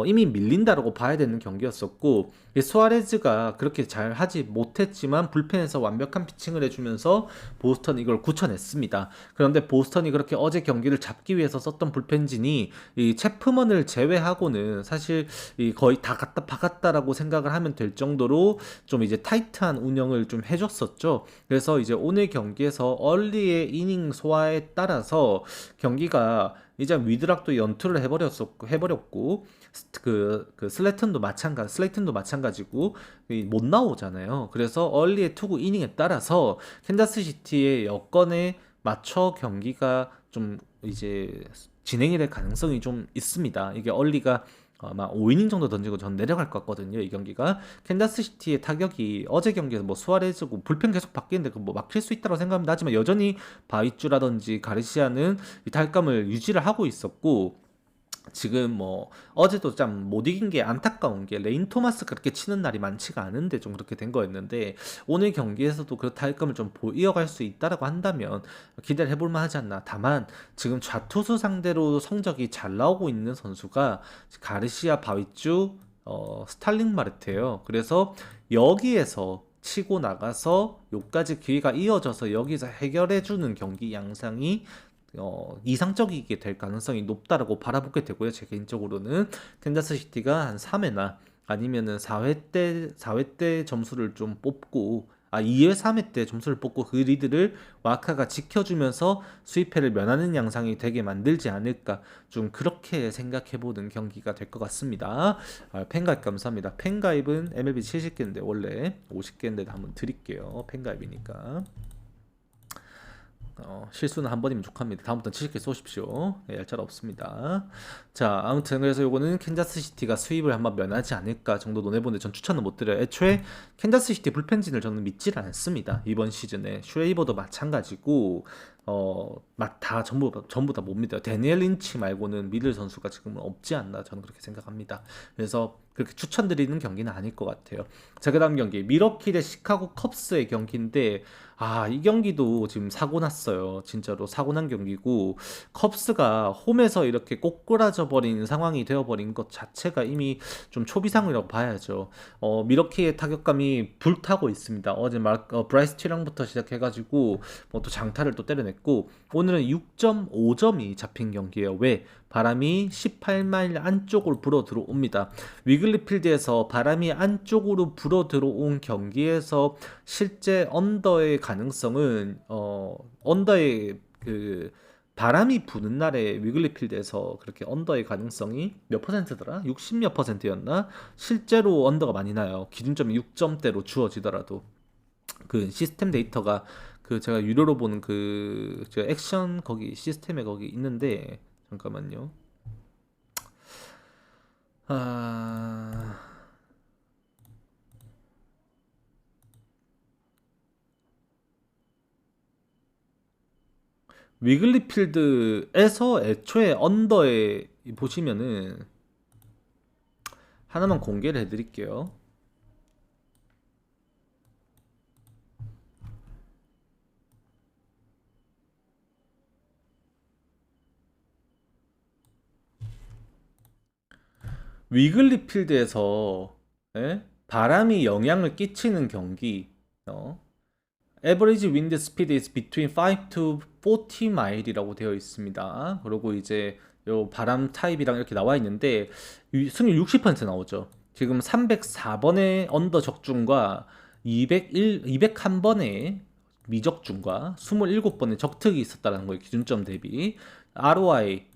이미 밀린다라고 봐야 되는 경기였었고, 수아레즈가 그렇게 잘 하지 못했지만 불펜에서 완벽한 피칭을 해주면서 보스턴이 이걸 굳혀냈습니다. 그런데 보스턴이 그렇게 어제 경기를 잡기 위해서 썼던 불펜진이 이 체프먼을 제외하고는 사실 거의 다 갖다 박았다라고 생각을 하면 될 정도로 좀 이제 타이트한 운영을 좀 해줬었죠. 그래서 이제 오늘 경기에서 얼리의 이닝 소화에 따라서 경기가 이제 위드락도 연투를 해버렸고 그 슬레이튼도 마찬가지고 못 나오잖아요. 그래서 얼리의 투구 이닝에 따라서 캔자스 시티의 여건에 맞춰 경기가 좀 이제 진행이 될 가능성이 좀 있습니다. 이게 얼리가 아마 5이닝 정도 던지고 전 내려갈 것 같거든요. 이 경기가 캔자스 시티의 타격이 어제 경기에서 뭐 수아레즈고 불펜 계속 바뀌는데 그 뭐 막힐 수 있다고 생각합니다. 하지만 여전히 바이쭈라든지 가르시아는 이 타격감을 유지를 하고 있었고, 지금 뭐 어제도 참 못 이긴 게 안타까운 게 레인 토마스 그렇게 치는 날이 많지가 않은데 좀 그렇게 된 거였는데, 오늘 경기에서도 그 타격감을 좀 이어갈 수 있다라고 한다면 기대를 해볼 만하지 않나. 다만 지금 좌투수 상대로 성적이 잘 나오고 있는 선수가 가르시아, 바위쭈, 스탈링 마르테예요. 그래서 여기에서 치고 나가서 요까지 기회가 이어져서 여기서 해결해주는 경기 양상이 이상적이게 될 가능성이 높다라고 바라보게 되고요. 제 개인적으로는 캔자스 시티가 한 3회나 아니면은 4회 때 점수를 좀 뽑고, 2회, 3회 때 점수를 뽑고 그 리드를 와카가 지켜주면서 수입회를 면하는 양상이 되게 만들지 않을까, 좀 그렇게 생각해보는 경기가 될 것 같습니다. 팬가입 감사합니다. 팬가입은 MLB 70개인데 원래 50개인데 한번 드릴게요. 팬가입이니까. 실수는 한 번이면 족합니다. 다음부터는 70개 쏘십시오. 네, 얄짤 없습니다. 자, 아무튼 그래서 요거는 캔자스 시티가 수입을 한번 면하지 않을까 정도 논해보는데 전 추천은 못 드려요. 애초에 캔자스 시티 불펜진을 저는 믿질 않습니다. 이번 시즌에 슈레이버도 마찬가지고 다 전부 다 못 믿어요. 데니엘 린치 말고는 믿을 선수가 지금은 없지 않나 저는 그렇게 생각합니다. 그래서 그렇게 추천드리는 경기는 아닐 것 같아요. 자, 그다음 경기 미러키 대 시카고 컵스의 경기인데, 이 경기도 지금 사고 났어요. 진짜로 사고 난 경기고, 컵스가 홈에서 이렇게 꼬꾸라져 버린 상황이 되어버린 것 자체가 이미 좀 초비상이라고 봐야죠. 미러키의 타격감이 불타고 있습니다. 어제 브라이스 티랑부터 시작해가지고 뭐 또 장타를 또 때려냈고, 오늘은 6.5점이 잡힌 경기예요. 왜? 바람이 18마일 안쪽으로 불어 들어옵니다. 위글리필드에서 바람이 안쪽으로 불어 들어온 경기에서 실제 언더의 가능성은 언더의 그 바람이 부는 날에 위글리필드에서 그렇게 언더의 가능성이 몇 퍼센트더라? 60 몇 퍼센트였나? 실제로 언더가 많이 나요. 기준점이 6점대로 주어지더라도. 그 시스템 데이터가 제가 유료로 보는 제가 액션 거기 시스템에 거기 있는데, 잠깐만요. 위글리필드에서 애초에 언더에 보시면은 하나만 공개를 해드릴게요. 위글리필드에서 바람이 영향을 끼치는 경기, Average wind speed is between 5 to 40 mile이라고 되어 있습니다. 그리고 이제 요 바람 타입이랑 이렇게 나와 있는데 승률 60% 나오죠. 지금 304번의 언더 적중과 201번의 미적중과 27번의 적특이 있었다는 거예요. 기준점 대비. ROI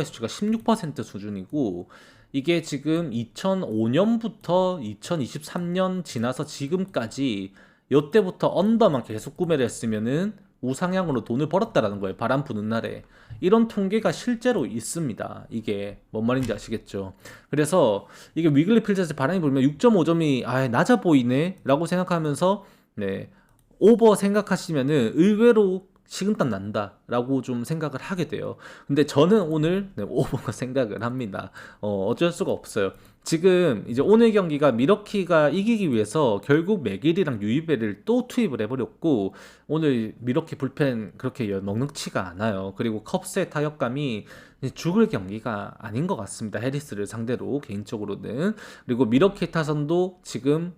수치가 16% 수준이고, 이게 지금 2005년부터 2023년 지나서 지금까지 요때부터 언더만 계속 구매를 했으면은 우상향으로 돈을 벌었다라는 거예요. 바람 부는 날에. 이런 통계가 실제로 있습니다. 이게 뭔 말인지 아시겠죠? 그래서 이게 위글리필드에서 바람이 불면 6.5점이 낮아 보이네 라고 생각하면서 오버 생각하시면은 의외로 식은땀 난다 라고 좀 생각을 하게 돼요. 근데 저는 오늘 오버가 생각을 합니다. 어쩔 수가 없어요. 지금 이제 오늘 경기가 미러키가 이기기 위해서 결국 맥길이랑 유이벨을 또 투입을 해버렸고, 오늘 미러키 불펜 그렇게 넉넉치가 않아요. 그리고 컵스의 타격감이 죽을 경기가 아닌 것 같습니다. 해리스를 상대로 개인적으로는. 그리고 미러키 타선도 지금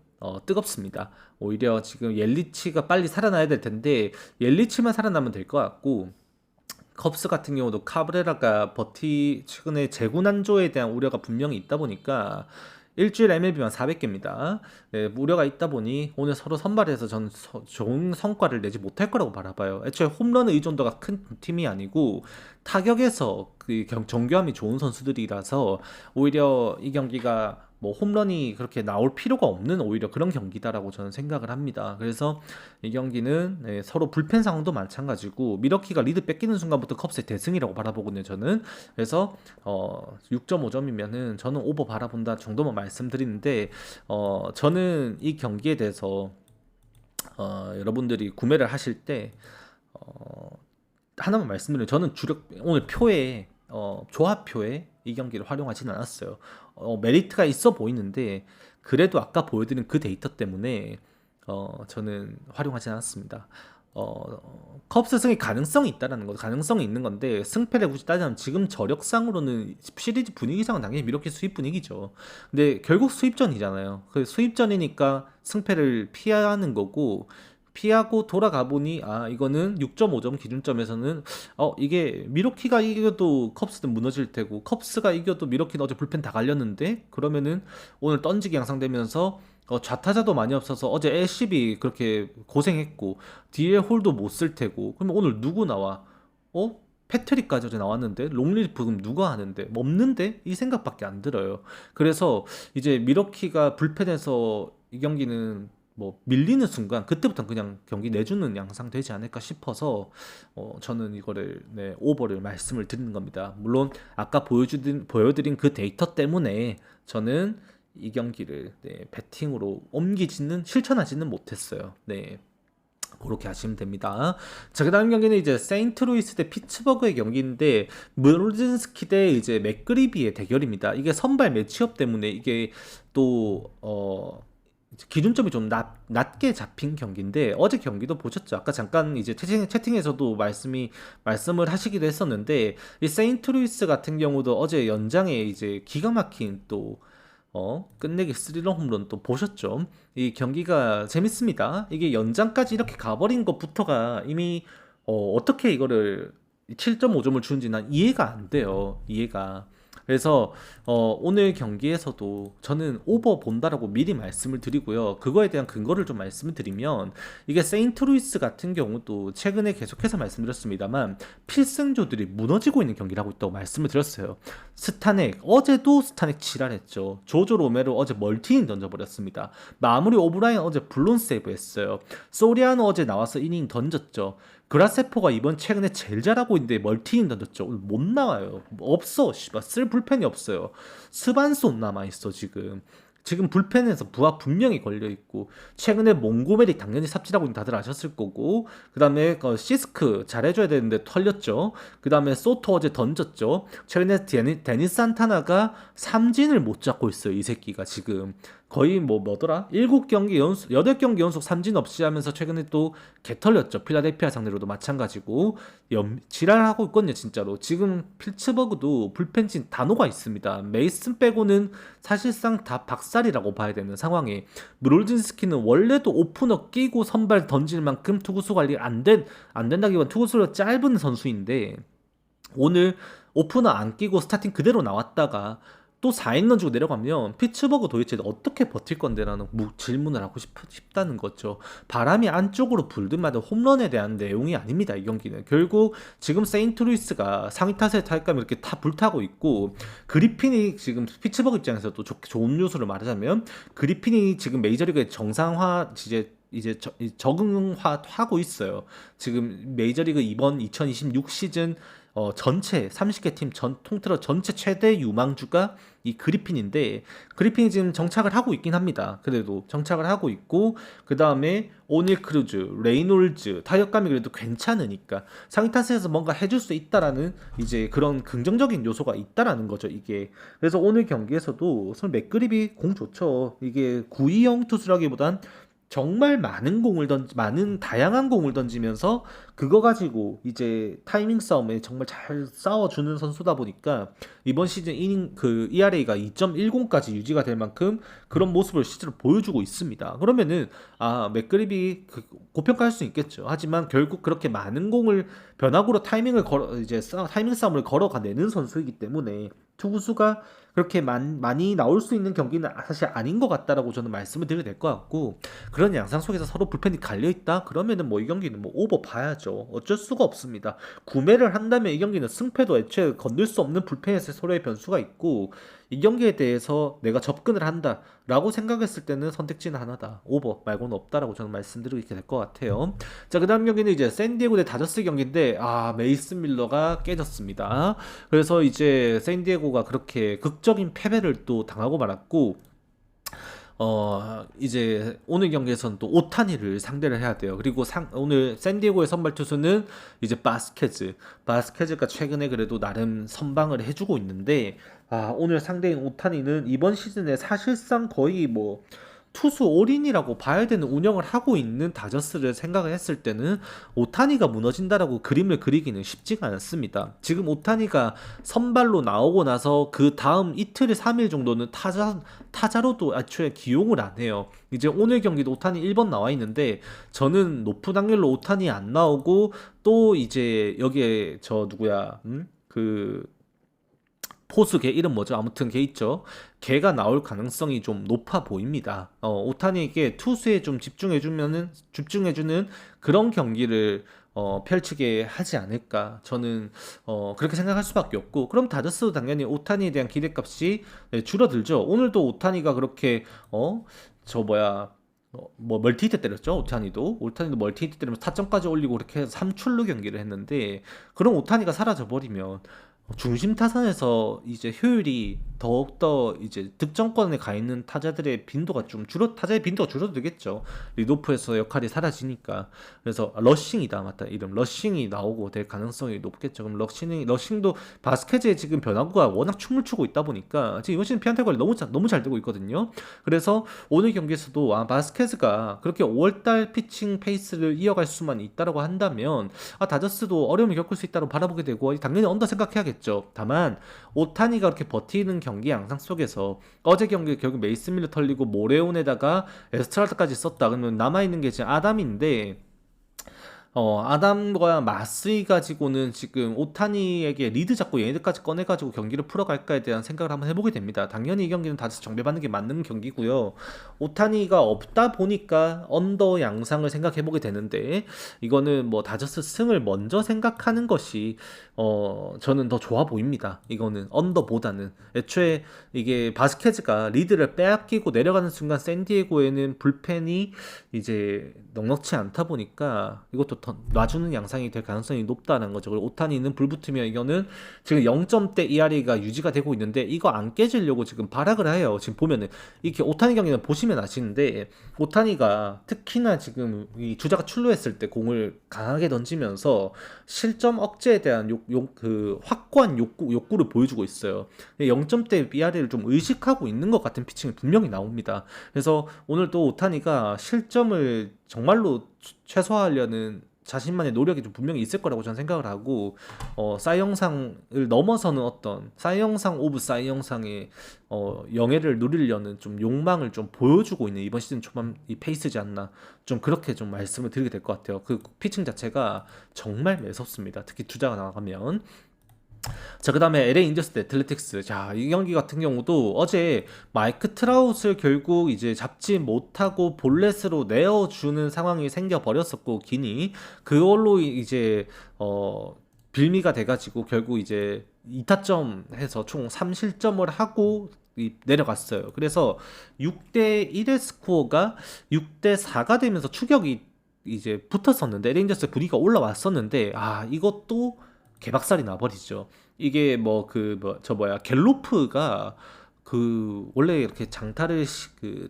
뜨겁습니다. 오히려 지금 옐리치가 빨리 살아나야 될 텐데 옐리치만 살아나면 될 것 같고, 컵스 같은 경우도 카브레라가 최근에 재구난조에 대한 우려가 분명히 있다 보니까 일주일 MLB만 400개입니다. 네, 우려가 있다 보니 오늘 서로 선발해서 저는 좋은 성과를 내지 못할 거라고 바라봐요. 애초에 홈런 의존도가 큰 팀이 아니고 타격에서 그 정교함이 좋은 선수들이라서 오히려 이 경기가 뭐 홈런이 그렇게 나올 필요가 없는 오히려 그런 경기다라고 저는 생각을 합니다. 그래서 이 경기는 네, 서로 불펜 상황도 마찬가지고 미러키가 리드 뺏기는 순간부터 컵스의 대승이라고 바라보거든요. 저는 그래서 6.5점이면은 저는 오버 바라본다 정도만 말씀드리는데 저는 이 경기에 대해서 여러분들이 구매를 하실 때 하나만 말씀드리면 저는 주력 오늘 표에 조합표에 이 경기를 활용하지는 않았어요. 메리트가 있어 보이는데 그래도 아까 보여드린 그 데이터 때문에 저는 활용하지 않았습니다. 컵스 승의 가능성이 있다라는 거, 가능성이 있는 건데 승패를 굳이 따지면 지금 저력상으로는 시리즈 분위기상은 당연히 미러키 수입 분위기죠. 근데 결국 수입전이잖아요. 그 수입전이니까 승패를 피하는 거고 피하고 돌아가 보니 이거는 6.5점 기준점에서는 이게 미러키가 이겨도 컵스는 무너질 테고 컵스가 이겨도 미러키는 어제 불펜 다 갈렸는데 그러면은 오늘 던지기 양상되면서 좌타자도 많이 없어서 어제 LCB 그렇게 고생했고 DL 홀도 못 쓸 테고 그러면 오늘 누구 나와? 패트릭까지 어제 나왔는데 롱리프 그럼 누가 하는데? 뭐 없는데? 이 생각밖에 안 들어요. 그래서 이제 미러키가 불펜에서 이 경기는 뭐 밀리는 순간 그때부터는 그냥 경기 내주는 양상 되지 않을까 싶어서 저는 이거를 오버를 말씀을 드리는 겁니다. 물론 아까 보여드린 그 데이터 때문에 저는 이 경기를 배팅으로 실천하지는 못했어요. 네. 그렇게 하시면 됩니다. 자, 그다음 경기는 이제 세인트루이스 대 피츠버그의 경기인데 무르진스키 대 이제 맥그리비의 대결입니다. 이게 선발 매치업 때문에 이게 또 기준점이 좀 낮게 잡힌 경기인데 어제 경기도 보셨죠? 아까 잠깐 이제 채팅에서도 말씀을 하시기도 했었는데 이 세인트루이스 같은 경우도 어제 연장에 이제 기가 막힌 또 끝내기 스리런 홈런 또 보셨죠? 이 경기가 재밌습니다. 이게 연장까지 이렇게 가버린 것부터가 이미 어떻게 이거를 7.5점을 주는지 난 이해가 안 돼요. 이해가. 그래서 오늘 경기에서도 저는 오버 본다라고 미리 말씀을 드리고요. 그거에 대한 근거를 좀 말씀을 드리면 이게 세인트루이스 같은 경우도 최근에 계속해서 말씀드렸습니다만 필승조들이 무너지고 있는 경기를 하고 있다고 말씀을 드렸어요. 어제도 스타넥 지랄했죠. 조조 로메로 어제 멀티인 던져버렸습니다. 마무리 오브라인 어제 블론 세이브 했어요. 소리아노 어제 나와서 이닝 던졌죠. 그라세포가 이번 최근에 제일 잘하고 있는데 멀티인 던졌죠. 오늘 못 나와요. 없어. 씨발 쓸 불펜이 없어요. 스반손 남아있어 지금. 지금 불펜에서 부하 분명히 걸려있고 최근에 몽고메리 당연히 삽질하고 있는 다들 아셨을 거고 그 다음에 시스크 잘해줘야 되는데 털렸죠. 그 다음에 소토 어제 던졌죠. 최근에 데니스 산타나가 삼진을 못 잡고 있어요. 이 새끼가 지금 거의 뭐더라? 8경기 연속 삼진 없이 하면서 최근에 또 개털렸죠. 필라델피아 상대로도 마찬가지고 지랄하고 있거든요. 진짜로 지금 필츠버그도 불펜진 단호가 있습니다. 메이슨 빼고는 사실상 다 박살이라고 봐야 되는 상황에 무롤진스키는 원래도 오프너 끼고 선발 던질 만큼 투구수 관리 안 된다기보다 투구수가 짧은 선수인데 오늘 오프너 안 끼고 스타팅 그대로 나왔다가 또 4인런 주고 내려가면 피츠버그 도대체 어떻게 버틸 건데라는 질문을 하고 싶다는 거죠. 바람이 안쪽으로 불든 말든 홈런에 대한 내용이 아닙니다. 이 경기는 결국 지금 세인트루이스가 상위 타세 탈감 이렇게 다 불타고 있고 그리핀이 지금 피츠버그 입장에서도 좋은 요소를 말하자면 그리핀이 지금 메이저리그의 정상화 이제 적응화하고 있어요. 지금 메이저리그 이번 2026 시즌 전체 30개 팀 통틀어 전체 최대 유망주가 이 그리핀인데 그리핀이 지금 정착을 하고 있긴 합니다. 그래도 정착을 하고 있고 그 다음에 오닐 크루즈, 레이놀즈 타격감이 그래도 괜찮으니까 상위 타세에서 뭔가 해줄 수 있다라는 이제 그런 긍정적인 요소가 있다라는 거죠. 이게 그래서 오늘 경기에서도 맥그립이 공 좋죠. 이게 9-2-0 투수라기보단 정말 많은 다양한 공을 던지면서 그거 가지고 이제 타이밍 싸움에 정말 잘 싸워주는 선수다 보니까 이번 시즌 ERA가 2.10까지 유지가 될 만큼 그런 모습을 실제로 보여주고 있습니다. 그러면은 맥그립이 고평가할 수 있겠죠. 하지만 결국 그렇게 많은 공을 변화구로 타이밍 싸움을 걸어가내는 선수이기 때문에 투구수가 그렇게 많이 나올 수 있는 경기는 사실 아닌 것 같다라고 저는 말씀을 드려야 될 것 같고, 그런 양상 속에서 서로 불펜이 갈려있다? 그러면은 뭐 이 경기는 뭐 오버 봐야죠. 어쩔 수가 없습니다. 구매를 한다면 이 경기는 승패도 애초에 건들 수 없는 불펜에서 서로의 변수가 있고, 이 경기에 대해서 내가 접근을 한다라고 생각했을 때는 선택지는 하나다. 오버 말고는 없다라고 저는 말씀드리게 될 것 같아요. 자, 그 다음 경기는 이제 샌디에고 대 다저스 경기인데, 메이슨 밀러가 깨졌습니다. 그래서 이제 샌디에고가 그렇게 극적인 패배를 또 당하고 말았고, 이제 오늘 경기에서는 또 오타니를 상대를 해야 돼요. 그리고 오늘 샌디에고의 선발 투수는 이제 바스케즈가 최근에 그래도 나름 선방을 해주고 있는데, 오늘 상대인 오타니는 이번 시즌에 사실상 거의 뭐 투수 올인이라고 봐야 되는 운영을 하고 있는 다저스를 생각을 했을 때는 오타니가 무너진다라고 그림을 그리기는 쉽지가 않습니다. 지금 오타니가 선발로 나오고 나서 그 다음 이틀 3일 정도는 타자로도 애초에 기용을 안 해요. 이제 오늘 경기도 오타니 1번 나와 있는데, 저는 높은 확률로 오타니 안 나오고 또 이제 여기에 저 누구야 그 포수 걔 이름 뭐죠? 아무튼 걔 있죠. 걔가 나올 가능성이 좀 높아 보입니다. 오타니에게 투수에 좀 집중해주는 그런 경기를 펼치게 하지 않을까. 저는 그렇게 생각할 수밖에 없고, 그럼 다저스도 당연히 오타니에 대한 기대값이 줄어들죠. 오늘도 오타니가 그렇게 멀티히트 때렸죠. 오타니도 멀티히트 때리면서 타점까지 올리고 그렇게 해서 3출루 경기를 했는데, 그럼 오타니가 사라져 버리면 중심 타선에서 이제 효율이 더욱더 이제 득점권에 가 있는 타자의 빈도가 줄어들겠죠. 리드오프에서 역할이 사라지니까. 그래서 러싱이다, 맞다, 이름 러싱이 나오고 될 가능성이 높겠죠. 그럼 러싱도 바스켓에 지금 변화구가 워낙 춤을 추고 있다 보니까 지금 이번 시즌 피안타 관리 너무 잘 되고 있거든요. 그래서 오늘 경기에서도 바스켓가 그렇게 5월달 피칭 페이스를 이어갈 수만 있다라고 한다면 다저스도 어려움을 겪을 수 있다고 바라보게 되고 당연히 언더 생각해야겠죠. 다만 오타니가 그렇게 버티는 경기 양상 속에서 어제 경기 결국 메이슨 밀러 털리고 모레온에다가 에스트라드까지 썼다. 그러면 남아있는 게 지금 아담인데, 아담과 마스이 가지고는 지금 오타니에게 리드 잡고 얘네들까지 꺼내가지고 경기를 풀어갈까에 대한 생각을 한번 해보게 됩니다. 당연히 이 경기는 다시 정배받는 게 맞는 경기고요. 오타니가 없다 보니까 언더 양상을 생각해보게 되는데, 이거는 뭐 다저스 승을 먼저 생각하는 것이 저는 더 좋아 보입니다. 이거는 언더보다는. 애초에 이게 바스케즈가 리드를 빼앗기고 내려가는 순간 샌디에고에는 불펜이 이제 넉넉치 않다 보니까 이것도 더 놔주는 양상이 될 가능성이 높다는 거죠. 그리고 오타니는 불붙으면 이거는 지금 0점대 ERA가 유지가 되고 있는데, 이거 안 깨지려고 지금 발악을 해요. 지금 보면은 이렇게 오타니 경기는 보시면 아시는데, 오타니가 특히나 지금 이 주자가 출루했을 때 공을 강하게 던지면서 실점 억제에 대한 확고한 욕구를 보여주고 있어요. 0점대 ERA를 좀 의식하고 있는 것 같은 피칭이 분명히 나옵니다. 그래서 오늘도 오타니가 실점을 정말로 최소화하려는 자신만의 노력이 좀 분명히 있을 거라고 저는 생각을 하고, 싸이 영상을 넘어서는 어떤 싸이 영상 오브 싸이 영상의 영예를 누리려는 좀 욕망을 좀 보여주고 있는 이번 시즌 초반 이 페이스지 않나, 좀 그렇게 좀 말씀을 드리게 될 것 같아요. 그 피칭 자체가 정말 매섭습니다. 특히 주자가 나가면. 자, 그 다음에 LA 인저스 대 애틀레틱스. 자, 이 경기 같은 경우도 어제 마이크 트라웃을 결국 이제 잡지 못하고 볼넷으로 내어주는 상황이 생겨버렸었고, 기니 그걸로 이제 빌미가 돼가지고 결국 이제 2타점 해서 총 3실점을 하고 내려갔어요. 그래서 6대1의 스코어가 6대4가 되면서 추격이 이제 붙었었는데, LA 인저스의 분위기가 올라왔었는데, 이것도 개박살이 나버리죠. 이게 갤로프가 원래 이렇게 장타를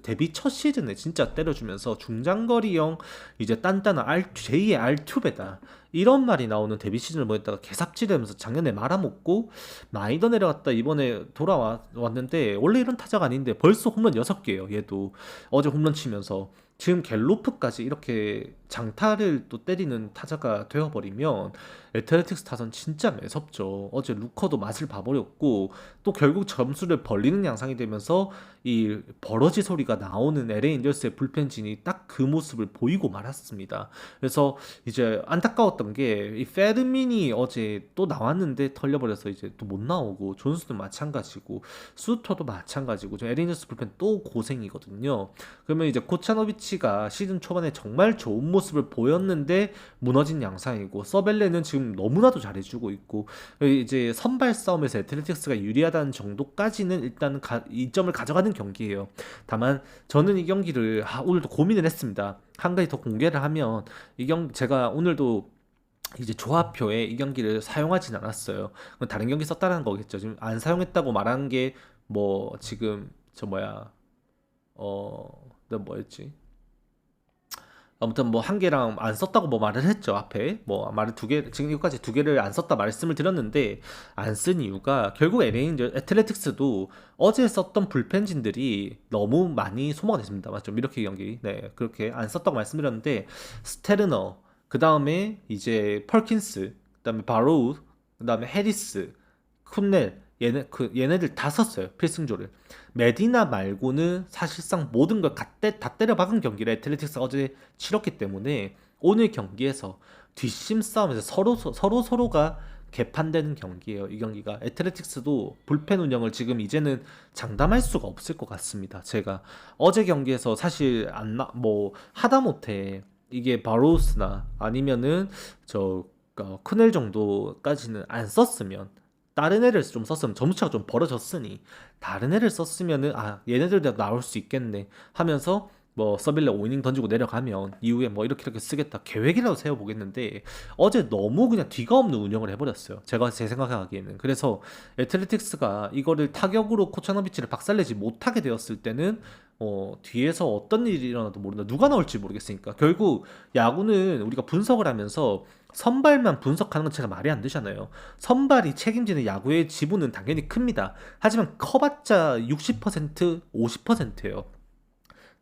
데뷔 첫 시즌에 진짜 때려주면서 중장거리형 이제 단단한 제2의 알투베다. 이런 말이 나오는 데뷔 시즌을 보냈다가 개삽질하면서 작년에 말아먹고 많이 더 내려갔다 이번에 돌아왔는데 원래 이런 타자가 아닌데 벌써 홈런 6개예요. 얘도 어제 홈런 치면서 지금 갤로프까지 이렇게 장타를 또 때리는 타자가 되어버리면 애틀레틱스 타선 진짜 매섭죠. 어제 루커도 맛을 봐버렸고 또 결국 점수를 벌리는 양상이 되면서 이 버러지 소리가 나오는 LA 인저스의 불펜진이 딱 그 모습을 보이고 말았습니다. 그래서 이제 안타까웠던 게 이 페르민이 어제 또 나왔는데 털려버려서 이제 또 못 나오고 존스도 마찬가지고 수터도 마찬가지고 저 에리너스 불펜 또 고생이거든요. 그러면 이제 고차노비치가 시즌 초반에 정말 좋은 모습을 보였는데 무너진 양상이고 서벨레는 지금 너무나도 잘해주고 있고 이제 선발 싸움에서 애틀레틱스가 유리하다는 정도까지는 일단 이점을 가져가는 경기예요. 다만 저는 이 경기를 오늘도 고민을 했습니다. 한 가지 더 공개를 하면 제가 오늘도 이제 조합표에 이 경기를 사용하진 않았어요. 그건 다른 경기 썼다는 거겠죠. 지금 안 사용했다고 말한 게 뭐 지금 저 뭐야 내가 뭐였지? 아무튼 뭐 한 개랑 안 썼다고 뭐 말을 했죠. 앞에 뭐 말을 두 개, 지금 여기까지 두 개를 안 썼다 말씀을 드렸는데 안 쓴 이유가 결국 애틀레틱스도 어제 썼던 불펜진들이 너무 많이 소모가 됐습니다. 맞죠? 이렇게 경기 네 그렇게 안 썼다고 말씀드렸는데 스테르너 그 다음에 이제 펄킨스 그 다음에 바로우 그 다음에 해리스 쿤넬 얘네들 다 썼어요. 필승조를. 메디나 말고는 사실상 모든 걸 다 때려 박은 경기를 애틀레틱스가 어제 치렀기 때문에 오늘 경기에서 뒷심 싸움에서 서로가 개판되는 경기예요. 이 경기가 애틀레틱스도 불펜 운영을 지금 이제는 장담할 수가 없을 것 같습니다. 제가 어제 경기에서 사실 뭐 하다못해 이게 바로우스나 아니면은 저 크넬 정도까지는 안 썼으면 다른 애를 좀 썼으면 점수차가 좀 벌어졌으니 다른 애를 썼으면은 얘네들도 나올 수 있겠네 하면서 뭐 서빌레 5이닝 던지고 내려가면 이후에 뭐 이렇게 쓰겠다 계획이라도 세워보겠는데 어제 너무 그냥 뒤가 없는 운영을 해버렸어요. 제 생각하기에는. 그래서 애틀레틱스가 이거를 타격으로 코차노비치를 박살내지 못하게 되었을 때는 뒤에서 어떤 일이 일어나도 모른다. 누가 나올지 모르겠으니까. 결국 야구는 우리가 분석을 하면서 선발만 분석하는 건 제가 말이 안 되잖아요. 선발이 책임지는 야구의 지분은 당연히 큽니다. 하지만 커봤자 60%, 50%예요.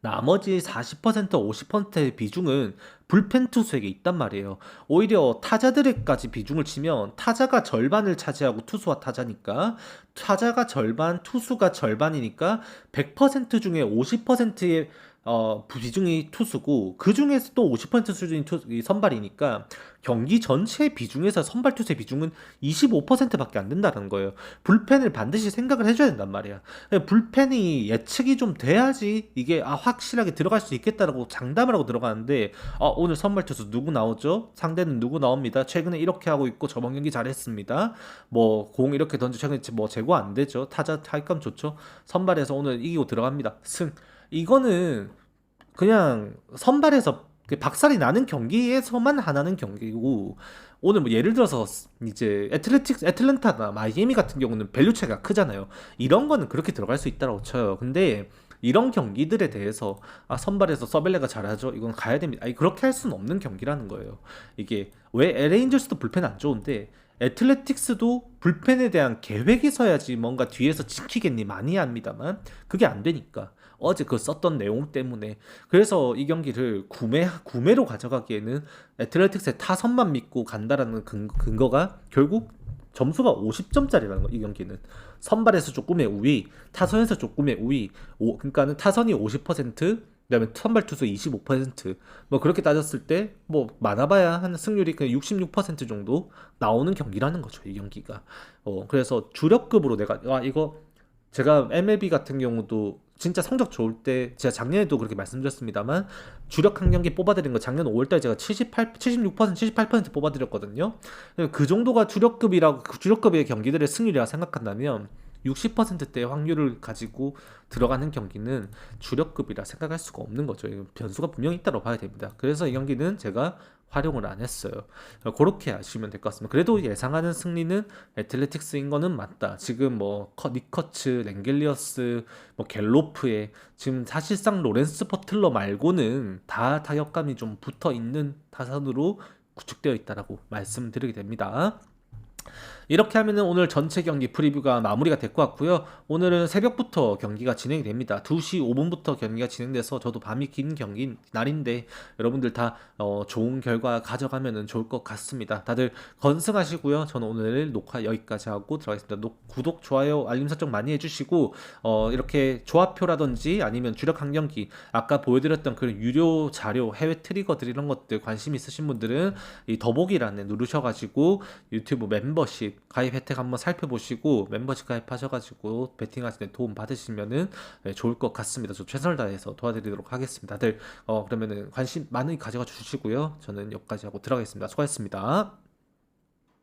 나머지 40%, 50%의 비중은 불펜 투수에게 있단 말이에요. 오히려 타자들에까지 비중을 치면 타자가 절반을 차지하고 투수와 타자니까 타자가 절반, 투수가 절반이니까 100% 중에 50%의 비중이 투수고 그 중에서 또 50% 수준이 이 선발이니까 경기 전체 비중에서 선발 투수의 비중은 25%밖에 안 된다는 거예요. 불펜을 반드시 생각을 해줘야 된단 말이야. 불펜이 예측이 좀 돼야지 이게 확실하게 들어갈 수 있겠다라고 장담을 하고 들어가는데 오늘 선발 투수 누구 나오죠? 상대는 누구 나옵니다. 최근에 이렇게 하고 있고 저번 경기 잘했습니다. 뭐 공 이렇게 던져 최근에 뭐 제거 안 되죠. 타자 타격감 좋죠. 선발에서 오늘 이기고 들어갑니다. 승. 이거는 그냥 선발에서 박살이 나는 경기에서만 하나는 경기고 오늘 뭐 예를 들어서 이제 애틀랜타나 마이애미 같은 경우는 밸류 차이가 크잖아요. 이런 거는 그렇게 들어갈 수 있다고 쳐요. 근데 이런 경기들에 대해서 선발에서 서벨레가 잘하죠. 이건 가야 됩니다. 그렇게 할 수는 없는 경기라는 거예요. 이게 왜 LA 인저스도 불펜 안 좋은데 애틀레틱스도 불펜에 대한 계획이 서야지 뭔가 뒤에서 지키겠니 많이 합니다만 그게 안 되니까 어제 그 썼던 내용 때문에 그래서 이 경기를 구매로 가져가기에는 애틀레틱스의 타선만 믿고 간다라는 근거가 결국 점수가 50점짜리라는 거. 이 경기는 선발에서 조금의 우위, 타선에서 조금의 우위. 그러니까는 타선이 50%, 그다음에 선발 투수 25%뭐 그렇게 따졌을 때 뭐 많아봐야 한 승률이 그냥 66% 정도 나오는 경기라는 거죠. 이 경기가. 그래서 주력급으로 내가 이거 제가 MLB 같은 경우도 진짜 성적 좋을 때 제가 작년에도 그렇게 말씀드렸습니다만 주력 한 경기 뽑아드린 거 작년 5월달 제가 76% 78% 뽑아드렸거든요. 그 정도가 주력급의 경기들의 승률이라 생각한다면 60%대의 확률을 가지고 들어가는 경기는 주력급이라 생각할 수가 없는 거죠. 변수가 분명히 있다고 봐야 됩니다. 그래서 이 경기는 제가 활용을 안 했어요. 그렇게 아시면 될 것 같습니다. 그래도 예상하는 승리는 애틀레틱스인 거는 맞다. 지금 뭐 니커츠, 랭겔리어스, 뭐 갤로프에 지금 사실상 로렌스 버틀러 말고는 다 타격감이 좀 붙어 있는 타선으로 구축되어 있다라고 말씀드리게 됩니다. 이렇게 하면은 오늘 전체 경기 프리뷰가 마무리가 될 것 같고요. 오늘은 새벽부터 경기가 진행이 됩니다. 2시 5분부터 경기가 진행돼서 저도 밤이 긴 경기 날인데 여러분들 다 좋은 결과 가져가면은 좋을 것 같습니다. 다들 건승하시고요. 저는 오늘 녹화 여기까지 하고 들어가겠습니다. 구독, 좋아요, 알림 설정 많이 해주시고 이렇게 조합표라든지 아니면 주력 한 경기 아까 보여드렸던 그런 유료 자료 해외 트리거들 이런 것들 관심 있으신 분들은 이 더보기란에 누르셔가지고 유튜브 멤버십 가입 혜택 한번 살펴보시고 멤버십 가입하셔가지고 베팅하시는 데 도움 받으시면은 좋을 것 같습니다. 저 최선을 다해서 도와드리도록 하겠습니다. 다들 그러면은 관심 많이 가져가 주시고요. 저는 여기까지 하고 들어가겠습니다. 수고하셨습니다.